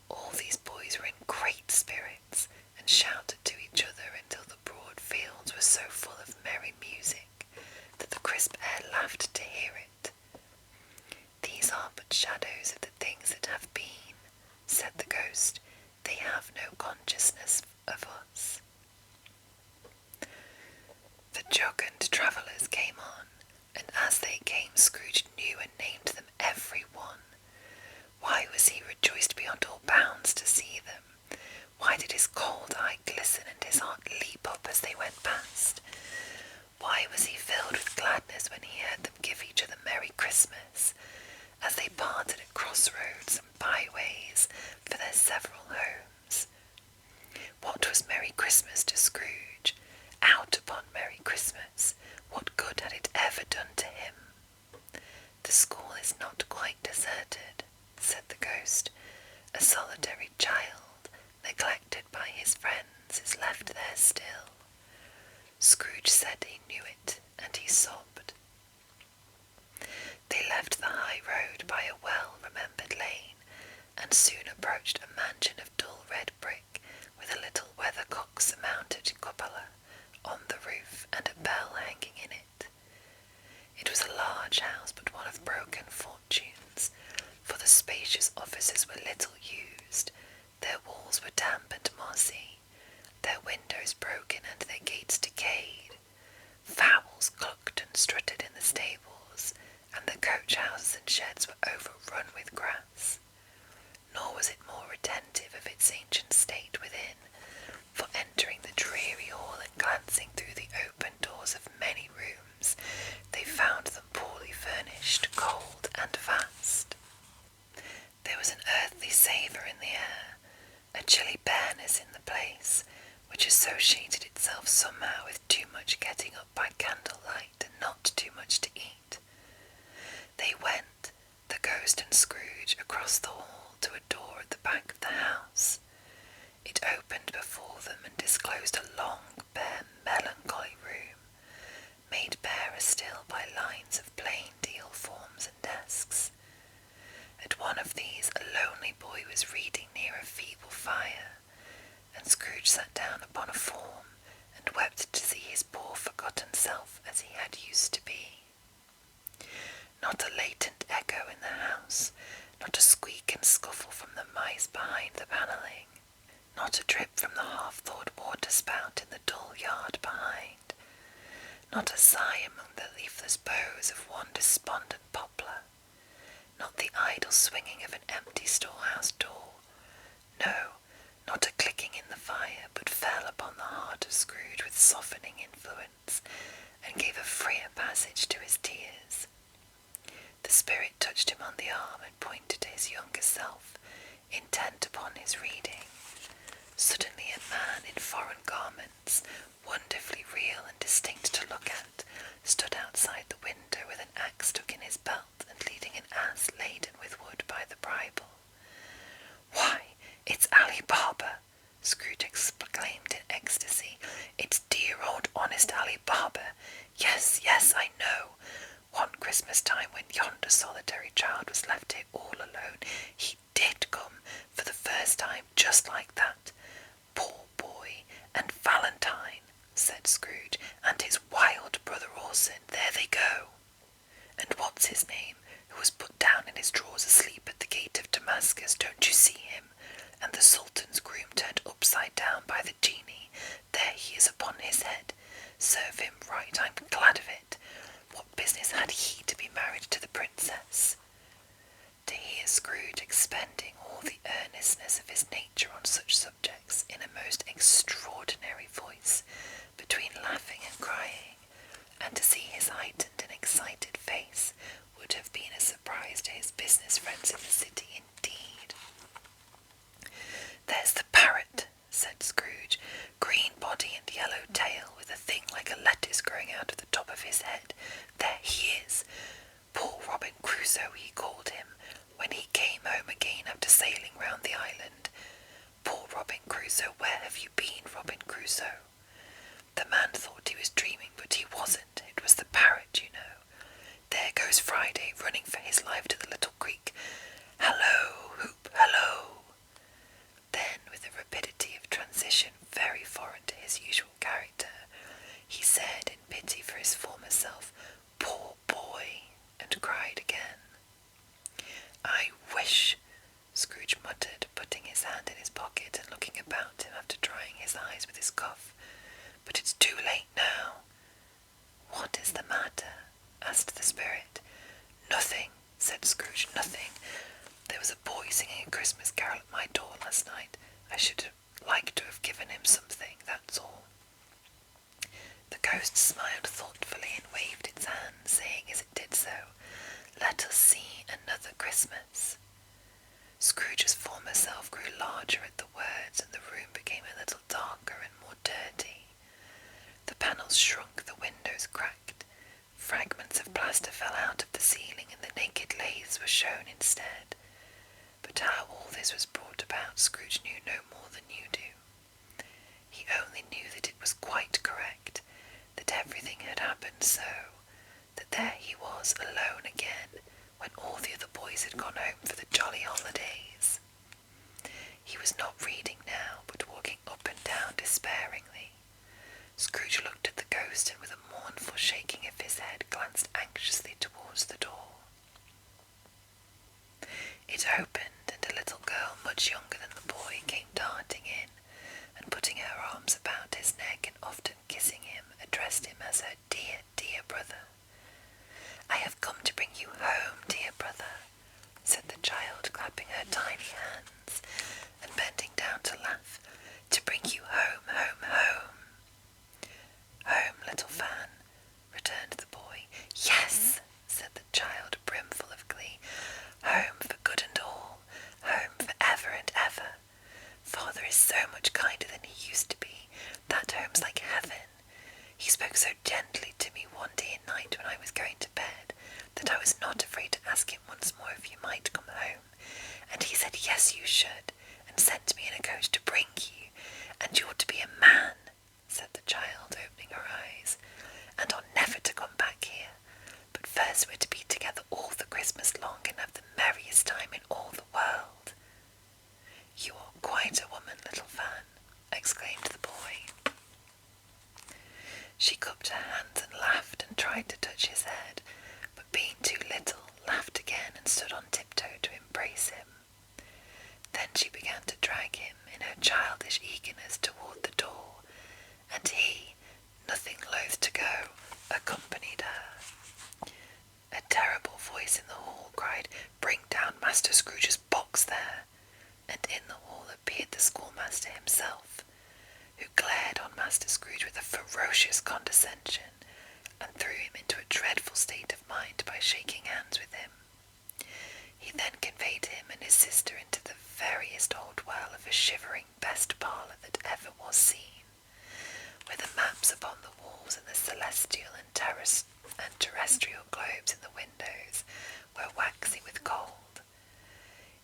A: All these boys were in great spirits, and shouted to each other until the broad fields were so full of merry music that the crisp air laughed to hear it. "These are but shadows of the things that have been," said the ghost. "They have no consciousness of us." The jocund travellers came on, and as they came Scrooge knew and named them every one. Why was he rejoiced beyond all bounds to see them? Why did his cold eye glisten and his heart leap up as they went past? Why was he filled with gladness when he heard them give each other Merry Christmas, as they parted at crossroads and byways for their several homes? What was Merry Christmas to Scrooge? Out upon Merry Christmas! What good had it ever done to him? "The school is not quite deserted," said the ghost. "A solitary child, neglected by his friends, is left there still." Scrooge said he knew it, and he sobbed. They left the high road by a well-remembered lane, and soon approached a mansion of dull red brick, with a little weathercock-surmounted cupola on the roof and a bell hanging in it. It was a large house, but one of broken fortunes, for the spacious offices were little used. Their walls were damp and mossy, their windows broken and their gates decayed. Fowls clucked and strutted in the stables, and the coach-houses and sheds were overrun with grass. Nor was it more retentive of its ancient state within, for entering the dreary hall and glancing through the open doors of many rooms, they found them poorly furnished, cold, and vast. There was an earthly savour in the air, a chilly bareness in the place, which associated itself somehow with too much getting up by candlelight and not too much to eat. They went, the ghost and Scrooge, across the hall to a door at the back of the house. It opened before them and disclosed a long, bare, melancholy room, made barer still by lines of plain deal forms and desks. At one of these a lonely boy was reading near a feeble fire, and Scrooge sat down upon a form and wept to see his poor forgotten self as he had used to be. Not a latent echo in the house, not a squeak and scuffle from the mice behind the panelling, not a drip from the half-thawed water-spout in the dull yard behind, not a sigh among the leafless boughs of one despondent poplar, not the idle swinging of an empty storehouse door. No, not a clicking in the fire, but fell upon the heart of Scrooge with softening influence, and gave a freer passage to his tears. The spirit touched him on the arm and pointed to his younger self, intent upon his reading. Suddenly a man in foreign garments, wonderfully real and distinct to look at, stood outside the window with an axe stuck in his belt and leading an ass laden with wood by the bridle. "Why, it's Ali Baba!" Scrooge exclaimed in ecstasy. "It's dear old honest Ali Baba! Yes, yes, I know. One Christmas time, when yonder solitary child was left here all alone, he did come, for the first time, just like that. Poor boy, and Valentine," said Scrooge, "and his wild brother Orson, there they go. And what's his name, who was put down in his drawers asleep at the gate of Damascus, don't you see him? And the Sultan's groom turned upside down by the genie, there he is upon his head. Serve him right, I'm glad of it. What business had he to be married to the princess?" To hear Scrooge expending all the earnestness of his nature on such subjects in a most extraordinary voice, between laughing and crying, and to see his heightened and excited face, would have been a surprise to his business friends in the city indeed. "There's the parrot," said Scrooge, "green body and yellow tail, with a thing like a lettuce growing out of the top of his head. There he is. Poor Robin Crusoe, he called him, when he came home again after sailing round the island. Poor Robin Crusoe, where have you been, Robin Crusoe?" The man thought he was dreaming, but he wasn't. It was the parrot, you know. There goes Friday, running for his life to the little creek. "Hallo, "I wish," Scrooge muttered, putting his hand in his pocket and looking about him after drying his eyes with his cuff. "But it's too late now." "What is the matter?" asked the spirit. "Nothing," said Scrooge, "nothing. There was a boy singing a Christmas carol at my door last night. I should have liked to have given him something, that's all." The ghost smiled thoughtfully and waved its hand, saying as it did so, "Let us see another Christmas." Scrooge's former self grew larger at the words, and the room became a little darker and more dirty. The panels shrunk, the windows cracked. Fragments of plaster fell out of the ceiling, and the naked laths were shown instead. But how all this was brought about, Scrooge knew no more than you do. He only knew that it was quite correct, that everything had happened so, that there he was alone again, when all the other boys had gone home for the jolly holidays. He was not reading now, but walking up and down despairingly. Scrooge looked at the ghost, and with a mournful shaking of his head, glanced anxiously towards the door. It opened, and a little girl much younger than the boy came darting in, and putting her arms about his neck and often kissing him, addressed him as her dear, dear brother. "I have come to bring you home, dear brother," said the child, clapping her tiny hands and bending down to laugh. "To bring you home, home, home." "Home, little Fan," returned the boy. "Yes," said the child, brimful of glee. "Home for good and all. Home for ever and ever. Father is so much kinder than he used to be. That home's like heaven. He spoke so gently to me one day and night when I was going to bed that I was not afraid to ask him once more if you might come home. And he said yes, you should, and sent me in a coach to bring you. And you ought to be a man," said the child, opening her eyes, "and are never to come back here. But first we're to be together all the Christmas long and have the merriest time in all the world." "You are quite a woman, little Fan," exclaimed the boy. She cupped her hands and laughed and tried to touch his head, but being too little, laughed again and stood on tiptoe to embrace him. Then she began to drag him in her childish eagerness toward the door, and he, nothing loath to go, accompanied her. A terrible voice in the hall cried, "Bring down Master Scrooge's box there," and in the hall appeared the schoolmaster himself, who glared on Master Scrooge with a ferocious condescension, and threw him into a dreadful state of mind by shaking hands with him. He then conveyed him and his sister into the veriest old well of a shivering best parlour that ever was seen, where the maps upon the walls and the celestial and terrestrial globes in the windows were waxy with cold.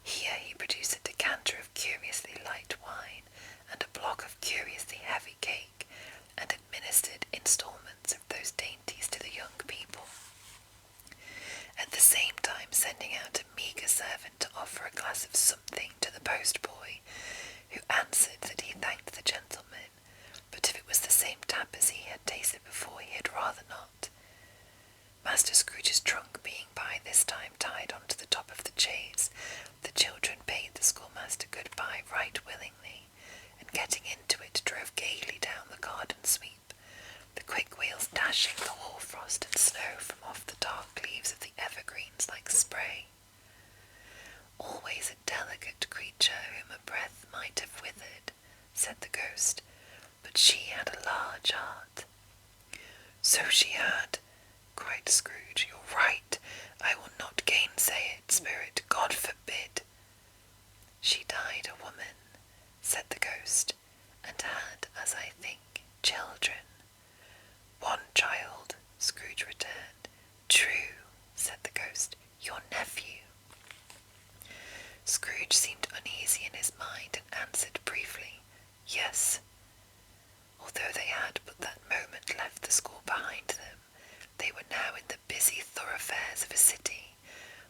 A: Here he produced a decanter of curiously light wine and a block of curiously heavy cake, and administered instalments of those dainties to the young people, at the same time sending out a meagre servant to offer a glass of something to the post-boy, who answered that he thanked the gentleman, but if it was the same tap as he had tasted before, he had rather not. Master Scrooge's trunk being by this time tied on to the top of the chaise, the children bade the schoolmaster good-bye right willingly, and getting into it, drove gaily down the garden sweep, the quick wheels dashing the hoar-frost and snow from off the dark leaves of the evergreens like spray. "Always a delicate creature whom a breath might have withered," said the ghost, "but she had a large heart." "So she had," cried Scrooge. "You're right. I will not gainsay it, spirit. God forbid." "She died a woman," said the ghost, "and had, as I think, children." "One child," Scrooge returned. "True," said the ghost. "Your nephew." Scrooge seemed uneasy in his mind, and answered briefly, "Yes." Although they had but that moment left the school behind them, they were now in the busy thoroughfares of a city,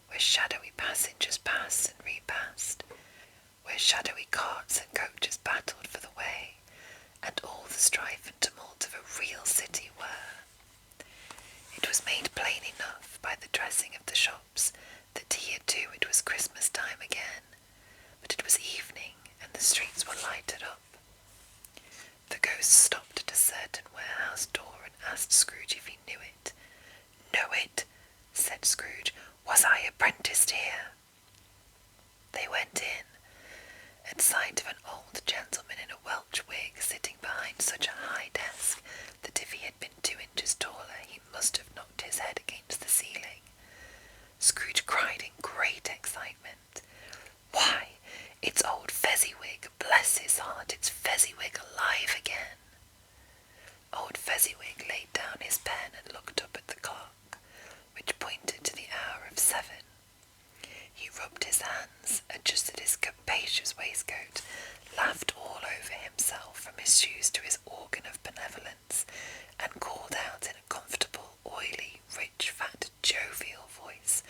A: where shadowy passengers passed and repassed, where shadowy carts and coaches battled for the way, and all the strife and tumult of a real city were. It was made plain enough by the dressing of the shops that here too it was Christmas time again, but it was evening and the streets were lighted up. The ghost stopped at a certain warehouse door and asked Scrooge if he knew it. "Know it?" said Scrooge. "Was I apprenticed here?" They went in. At sight of an old gentleman in a Welsh wig sitting behind such a high desk that if he had been 2 inches taller he must have knocked his head against the ceiling, Scrooge cried in great excitement, "Why, it's old Fezziwig! Bless his heart, it's Fezziwig alive again!" Old Fezziwig laid down his pen and looked up at the clock, which pointed to the hour of 7. He rubbed his hands, adjusted his capacious waistcoat, laughed all over himself from his shoes to his organ of benevolence, and called out in a comfortable, oily, rich, fat, jovial voice,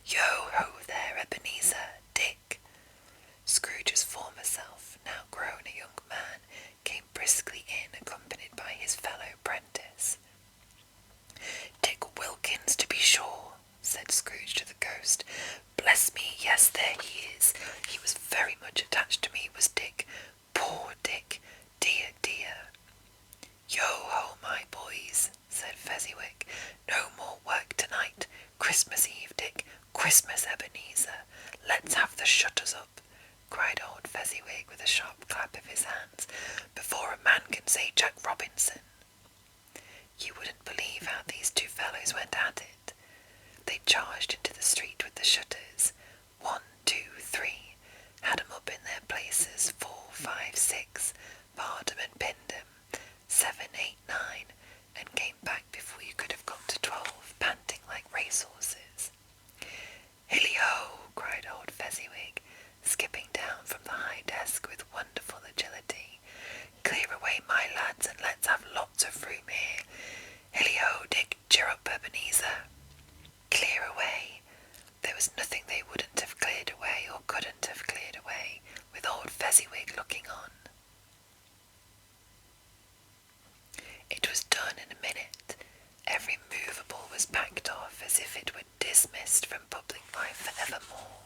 A: "Yo-ho there, Ebenezer! Dick!" Scrooge's former self, now grown a young man, came briskly in, accompanied by his fellow prentice. "Dick Wilkins, to be sure," said Scrooge to the ghost. "Bless me, yes, there he is. He was very much attached to me, was Dick. Poor Dick! Dear, dear!" "Yo-ho, my boys," said Fezziwig. "No more work tonight. Christmas Eve, Dick. Christmas, Ebenezer. Let's have the shutters up," cried old Fezziwig with a sharp clap of his hands, "before a man can say Jack Robinson." You wouldn't believe how these 2 fellows went at it. They charged into the street with the shutters. 1, 2, 3, had 'em up in their places. 4, 5, 6, barred 'em and pinned 'em. 7, 8, 9, and came back before you could have got to 12, panting like racehorses. "Hilly-ho!" cried old Fezziwig, skipping down from the high desk with wonderful agility. "Clear away, my lads, and let's have lots of room here. Hilly-ho, Dick! Cheer up, Ebenezer!" Clear away! There was nothing they wouldn't have cleared away or couldn't have cleared away, with old Fezziwig looking on. It was done in a minute. Every movable was packed off as if it were dismissed from public life for evermore.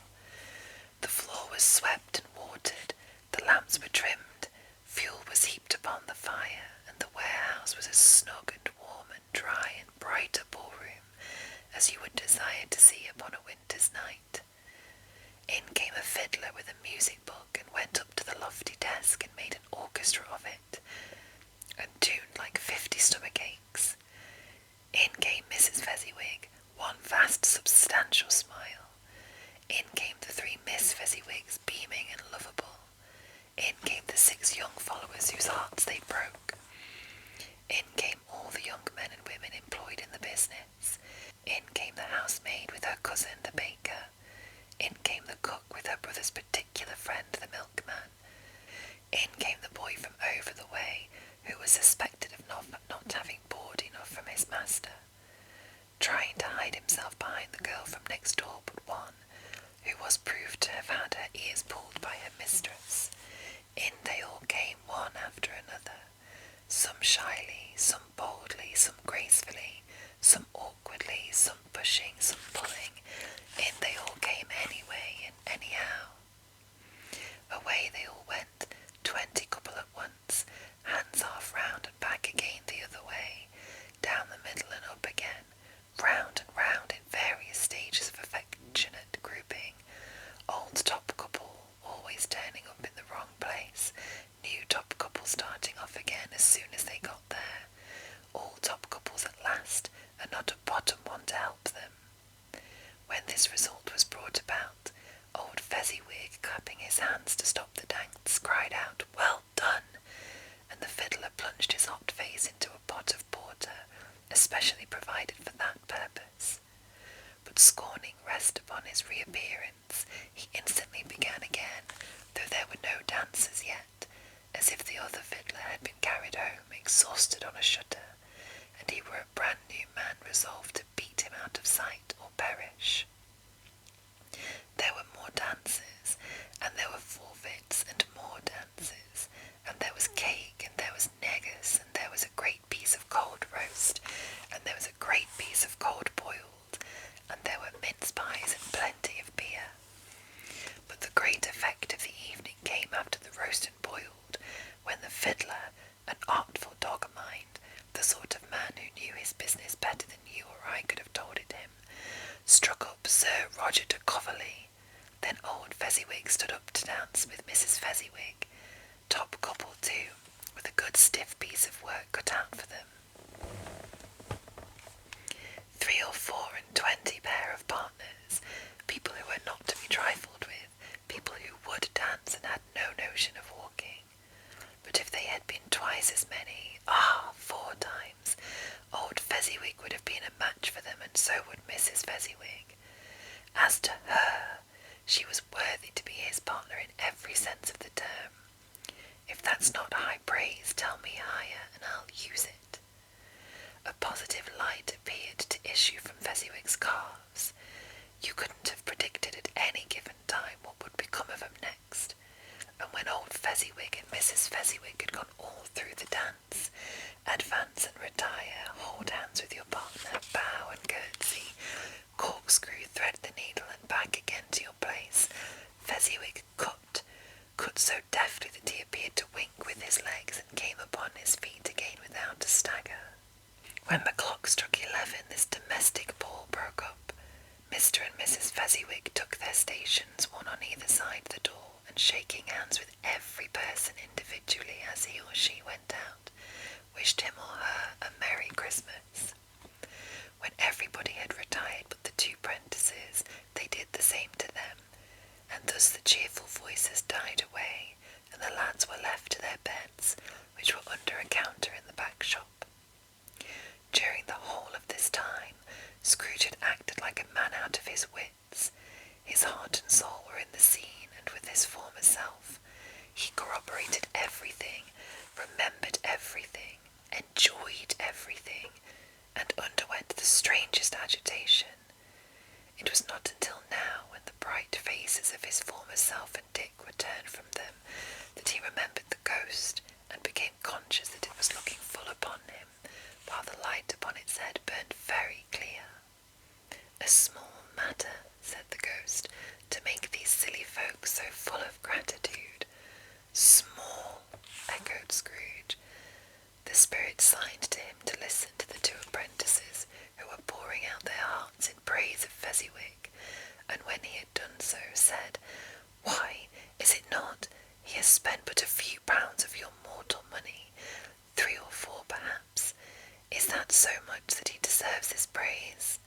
A: The floor was swept and watered, the lamps were trimmed, fuel was heaped upon the fire, and the warehouse was as snug and warm and dry and bright a ballroom as you would desire to see upon a winter's night. In came a fiddler with a music book and went up to the lofty desk and made an orchestra of it, and tuned like 50 stomach aches. In came Mrs. Fezziwig, one vast substantial smile. In came the 3 Miss Fezziwigs, beaming and lovable. In came the 6 young followers whose hearts they broke. In came all the young men and women employed in the business. In came the housemaid with her cousin, the baker. In came the cook with her brother's particular friend, the milkman. In came the boy from over the way, who was suspected of not having board enough from his master, trying to hide himself behind the girl from next door but one, who was proved to have had her ears pulled by her mistress. In they all came, one after another, some shyly, some boldly, some gracefully, some awkwardly, some pushing, some pulling. In they all came anyway and anyhow. Away they all went, 20 couple at once, hands half round and back again the other way, down the middle and up again, round and round in various stages of affectionate grouping. Old top couple always turning up in the wrong place, new top couple starting off again as soon as they got there, all top couples at last, and not a bottom one to help them. When this result was brought about, Fezziwig stood up to dance with Mrs. Fezziwig, top couple too, with a good stiff piece of work cut out for them. 3 or 4 and 20 pair of partners, people who were not to be trifled with, people who would dance and had no notion of walking. But if they had been twice as many, 4 times, old Fezziwig would have been a match for them, and so would Mrs. Fezziwig. As to her, she was worthy to be his partner in every sense of the term. If that's not high praise, tell me higher, and I'll use it. A positive light appeared to issue from Fezziwig's calves. You couldn't have predicted at any given time what would become of him next, and when old Fezziwig and Mrs. Fezziwig had gone all through the dance, advance and retire, hold hands with your partner, bow and curtsy, corkscrew, thread the needle, and back again to your place, Fezziwig cut so deftly that he appeared to wink with his legs and came upon his feet again without a stagger. When the clock struck 11, this domestic ball broke up. Mr. and Mrs. Fezziwig took their stations, one on either side the door, and shaking hands with every person individually as he or she went out, wished him or her a Merry Christmas. When everybody had retired but the 2 prentices, they did the same to them, and thus the cheerful voices died away, and the lads were left to their beds, which were under a counter in the back shop. During the whole of this time, Scrooge had acted like a man out of his wits. His heart and soul were in the scene, and with his former self, he corroborated everything, remembered everything, enjoyed everything, and underwent the strangest agitation. It was not until now, when the bright faces of his former self and Dick were turned from them, that he remembered the ghost, and became conscious that it was looking full upon him, while the light upon its head burned very clear. "A small matter," said the ghost, "to make these silly folks so full of gratitude." "Small," echoed Scrooge. The spirit signed to him to listen to the 2 apprentices, who were pouring out their hearts in praise of Fezziwig, and when he had done so, said, "Why, is it not? He has spent but a few pounds of your mortal money, 3 or 4 perhaps. Is that so much that he deserves this praise?"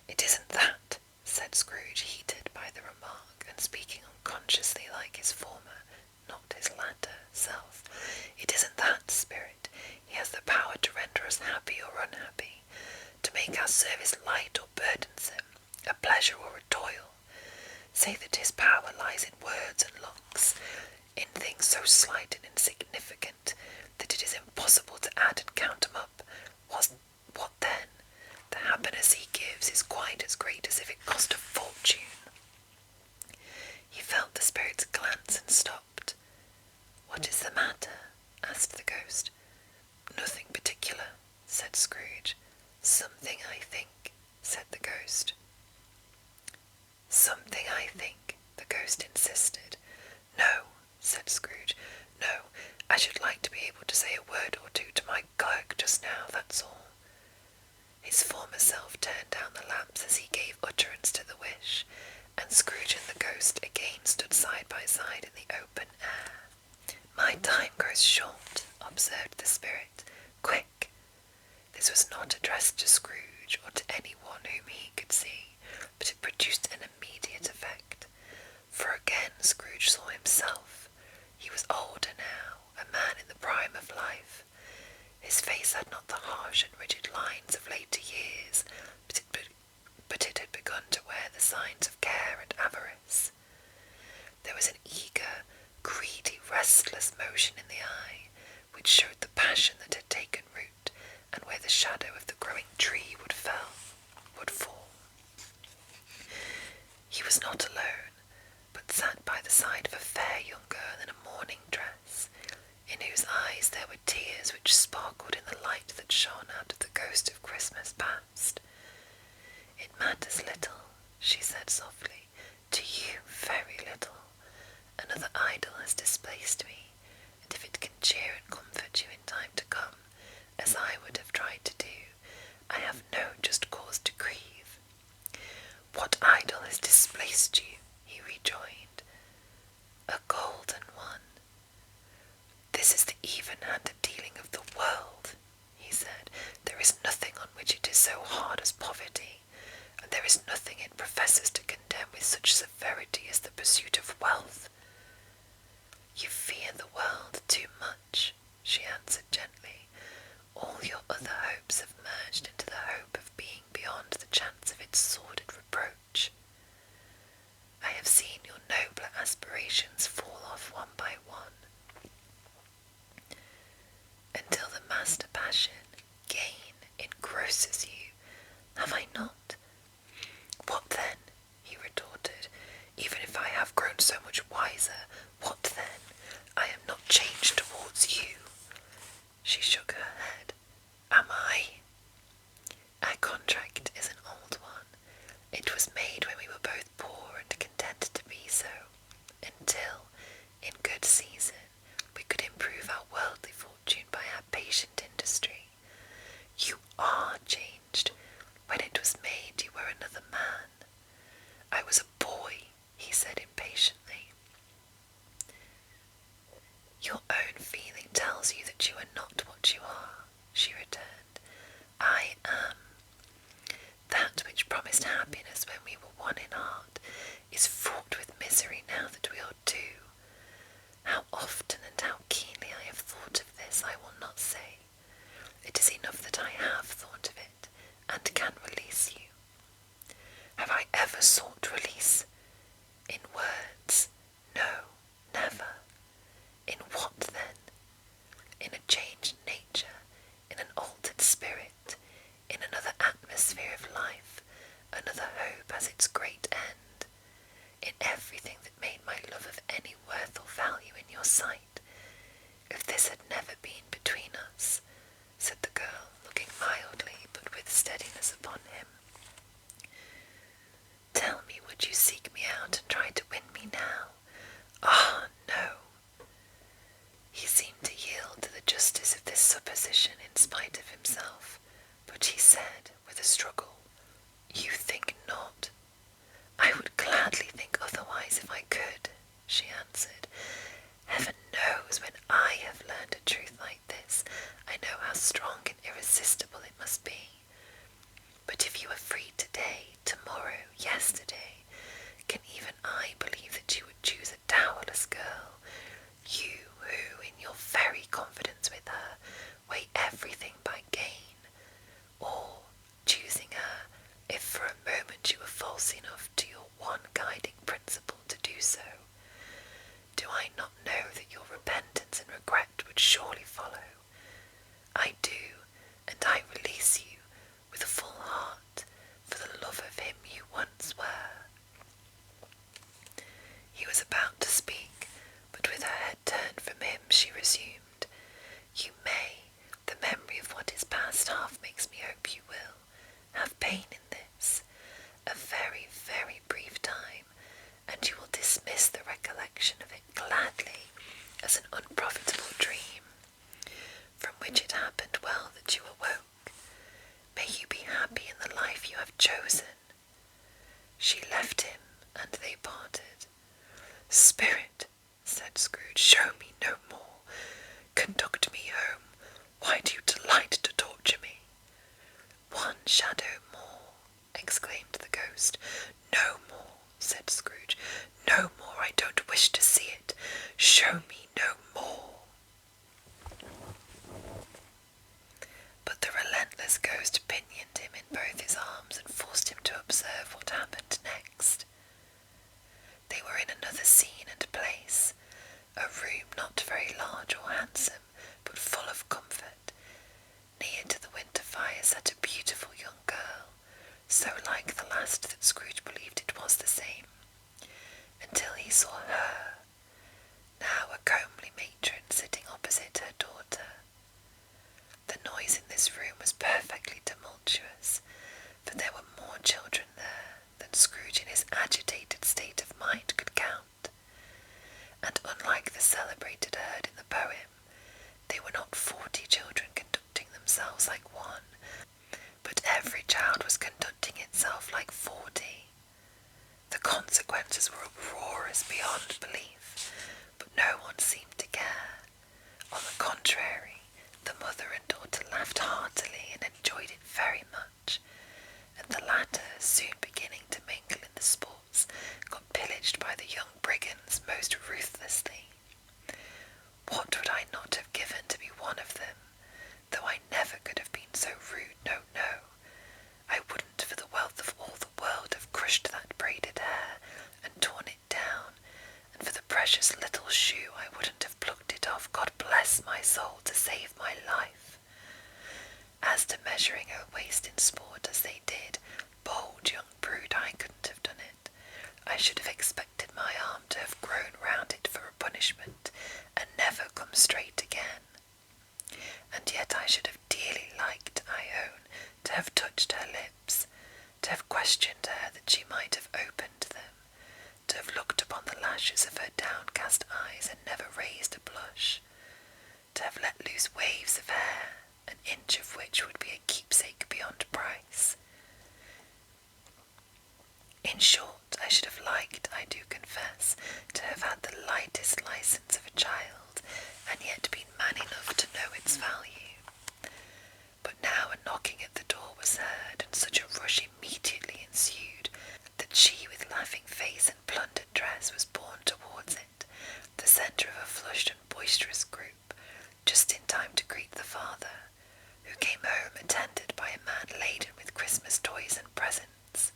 A: "It isn't that," said Scrooge, heated by the remark, and speaking unconsciously like his former, not his latter, self. "It isn't that, spirit. He has the power to render us happy or unhappy, to make our service light or burdensome, a pleasure or a toil. Say that his power lies in words and looks, in things so slight and insignificant that it is impossible to add and count them up. What then? The happiness he gives is quite as great as if it cost a fortune." He felt the spirit's glance and stopped. "What is the matter?" asked the ghost. "Nothing particular," said Scrooge. "Something, I think," said the ghost. "Something, I think," the ghost insisted. "No," said Scrooge. "No, I should like to be able to say a word or 2 to my clerk just now, that's all." His former self turned down the lamps as he gave utterance to the wish, and Scrooge and the ghost again stood side by side in the open air. "My time grows short," observed the spirit. "Quick!" This was not addressed to Scrooge or to any one whom he could see, but it produced an immediate effect. For again Scrooge saw himself. He was older now, a man in the prime of life. His face had not the harsh and rigid lines of later years, but it had begun to wear the signs of care and avarice. There was an eager, greedy, restless motion in the eye, which showed the passion that had taken root, and where the shadow of the growing tree would fall. He was not alone, but sat by the side of a fair young girl in a mourning dress, in whose eyes there were tears which sparkled in the light that shone out of the ghost of Christmas past. "It matters little," she said softly, "to you very little. Another idol has displaced me, and if it can cheer and comfort you in time to come, as I would have tried to do, I have no just cause to grieve." "What idol has displaced you?" he rejoined. pursuit of wealth. You fear the world too much, she answered gently. All your other hopes have merged into the hope of being beyond the chance of its sordid reproach. I have seen your nobler aspirations fall off one by one, until the master passion, gain, engrosses you. Have I not? What then? He retorted. Even if I have grown so much wiser, what then? I am not changed towards you. She shook her head. Am I? Our contract is an old one. It was made when we were both poor and content to be so, until, in good season, we could improve our worldly fortune by our patient industry. You are changed. When it was made, you were another man. I was a boy, he said impatiently. Your own feeling tells you that you are not what you are, she returned. I am. That which promised happiness when we were one in heart is fraught with misery now that we are two. How often and how keenly I have thought of this, I will not say. It is enough that I have thought of it, and can release you. Have I ever sought release? In words? No, never. In what then? In a changed nature, in an altered spirit, in another atmosphere of life, another hope as its great end, in everything that made my love of any worth or value in your sight. If this had never been between us, said the girl, looking mildly but with steadiness upon him. Tell me, would you seek me out and try to win me now? Ah, no. He seemed to yield to the justice of this supposition in spite of himself, but he said, with a struggle, You think not? I would gladly think otherwise if I could, she answered. Heaven knows when I have learned a truth like this, I know how strong and irresistible it must be. But if you were free today, tomorrow, yesterday, can even I believe that you would choose a dowerless girl, you who, in your very confidence with her, weigh everything by gain, or, choosing her, if for a moment you were false enough to your one guiding principle to do so, do I not know that your repentance and regret would surely follow? I do, and I release you, with a full heart, for the love of him you once were. He was about to speak, but with her head turned from him, she resumed, You may, the memory of what is past half makes me hope you will, have pain in this, a very, very brief time, and you will dismiss the recollection of it gladly as an unprofitable dream, from which it happened well that you awoke. May you be happy in the life you have chosen. She left him, and they parted. Spirit, said Scrooge, show me no more. Conduct me home. Why do you delight to torture me? One shadow more, exclaimed the ghost. No more, said Scrooge. No more, I don't wish to see it. Show me no more. But the relentless ghost pinioned him in both his arms and forced him to observe what happened next. They were in another scene and place, a room not very large or handsome, but full of comfort. Near to the winter fire sat a beautiful young girl, so like the last that Scrooge believed it was the same, until he saw her, now a comely matron sitting opposite her daughter. The noise in this room was perfectly tumultuous, for there were more children there than Scrooge in his agitated state of mind could count, and unlike the celebrated herd in the poem, they were not 40 children conducting themselves like one, but every child was conducting itself like 40. The consequences were uproarious beyond belief, but no one seemed to care. On the contrary, the mother and daughter laughed heartily and enjoyed it very much, and the latter, soon beginning to mingle in the sports, got pillaged by the young precious little shoe, I wouldn't have plucked it off, God bless my soul, to save my life. As to measuring her waist in sport as they did, bold young brood, I couldn't have done it. I should have expected my arm to have grown round it for a punishment, and never come straight again. And yet I should have dearly liked, I own, to have touched her lips, to have questioned her that she might have opened them, to have looked upon the lashes of her downcast eyes and never raised a blush, to have let loose waves of hair, an inch of which would be a keepsake beyond price. In short, I should have liked, I do confess, to have had the lightest licence of a child, and yet been man enough to know its value. But now a knocking at the door was heard, and such a rush immediately ensued, that she, with laughing face and plundered dress, was borne towards it, the centre of a flushed and boisterous group, just in time to greet the father, who came home attended by a man laden with Christmas toys and presents.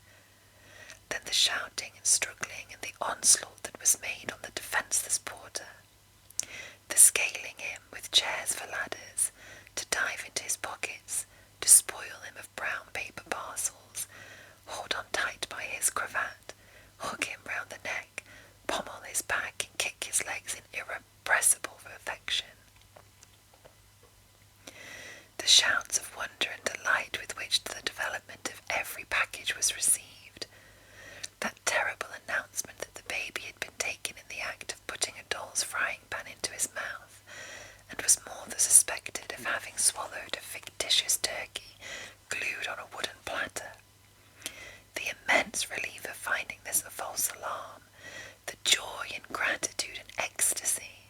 A: Then the shouting and struggling and the onslaught that was made on the defenceless porter, the scaling him with chairs for ladders, to dive into his pockets, to spoil him of brown paper parcels, hold on tight by his cravat, hug him round the neck, pommel his back and kick his legs in irrepressible affection. The shouts of wonder and delight with which the development of every package was received, that terrible announcement that the baby had been taken in the act of putting a doll's frying pan into his mouth, and was more than suspected of having swallowed a fictitious turkey glued on a wooden platter, the immense relief of finding this a false alarm, the joy and gratitude and ecstasy,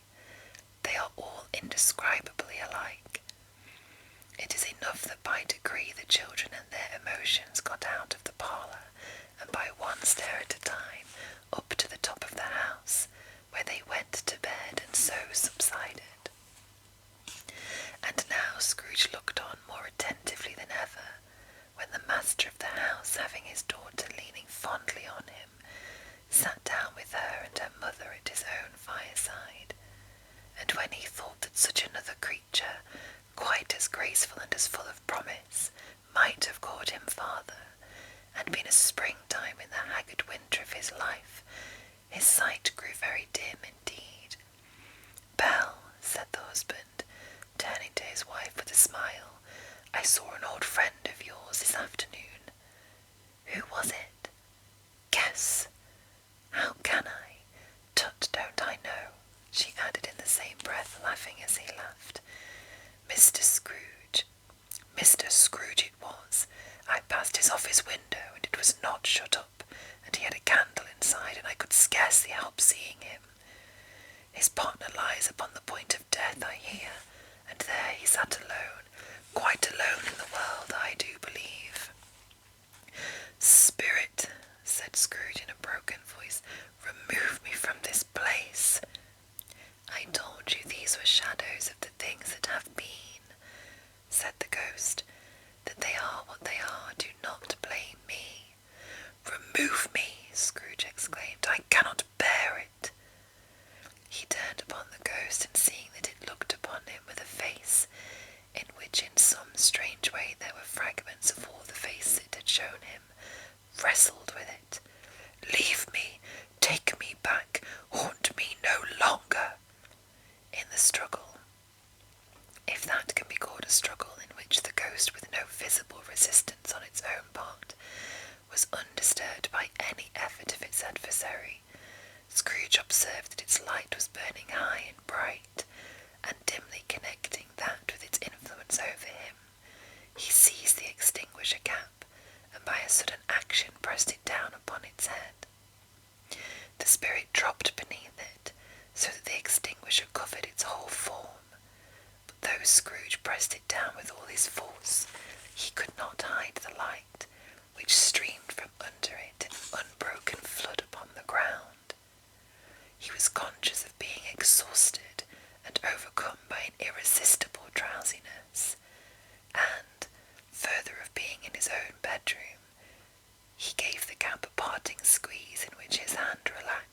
A: they are all indescribably alike. It is enough that by degree the children and their emotions got out of the parlour, and by one stair at a time, up to the top of the house, where they went to bed and so subsided. And now Scrooge looked on more attentively than ever, when the master of the house, having his daughter leaning fondly on him, sat down with her and her mother at his own fireside, and when he thought that such another creature, quite as graceful and as full of promise, might have called him father, and been a springtime in the haggard winter of his life, his sight grew very dim indeed. Belle, said the husband, turning to his wife with a smile, I saw an old friend of yours this afternoon. Who was it? Guess. How can I? Tut, don't I know, she added in the same breath, laughing as he laughed. Mr. Scrooge. Mr. Scrooge it was. I passed his office window, and it was not shut up, and he had a candle inside, and I could scarcely help seeing him. His partner lies upon the point of death, I hear, and there he sat alone, quite alone in the world, I do believe. Spirit, said Scrooge in a broken voice, remove me from this place. I told you these were shadows of the things that have been, said the ghost. That they are what they are, do not blame me. Remove me, Scrooge exclaimed. I cannot bear it. He turned upon the ghost, and seeing that it looked upon him with a face in which in some strange way there were fragments of all the face it had shown him, wrestled with it. Leave me, take me back, haunt me no longer. In the struggle, if that can be called a struggle in which the ghost, with no visible resistance on its own part, was undisturbed by any effort of its adversary, Scrooge observed that its light was burning high and bright, and dimly connecting that with its influence over him, he seized the extinguisher cap, and by a sudden action pressed it down upon its head. The spirit dropped beneath it, so that the extinguisher covered its whole form, but though Scrooge pressed it down with all his force, he could not hide the light, which streamed from under it in an unbroken flood upon the ground. He was conscious of being exhausted and overcome by an irresistible drowsiness, and, further of being in his own bedroom, he gave the cap a parting squeeze in which his hand relaxed,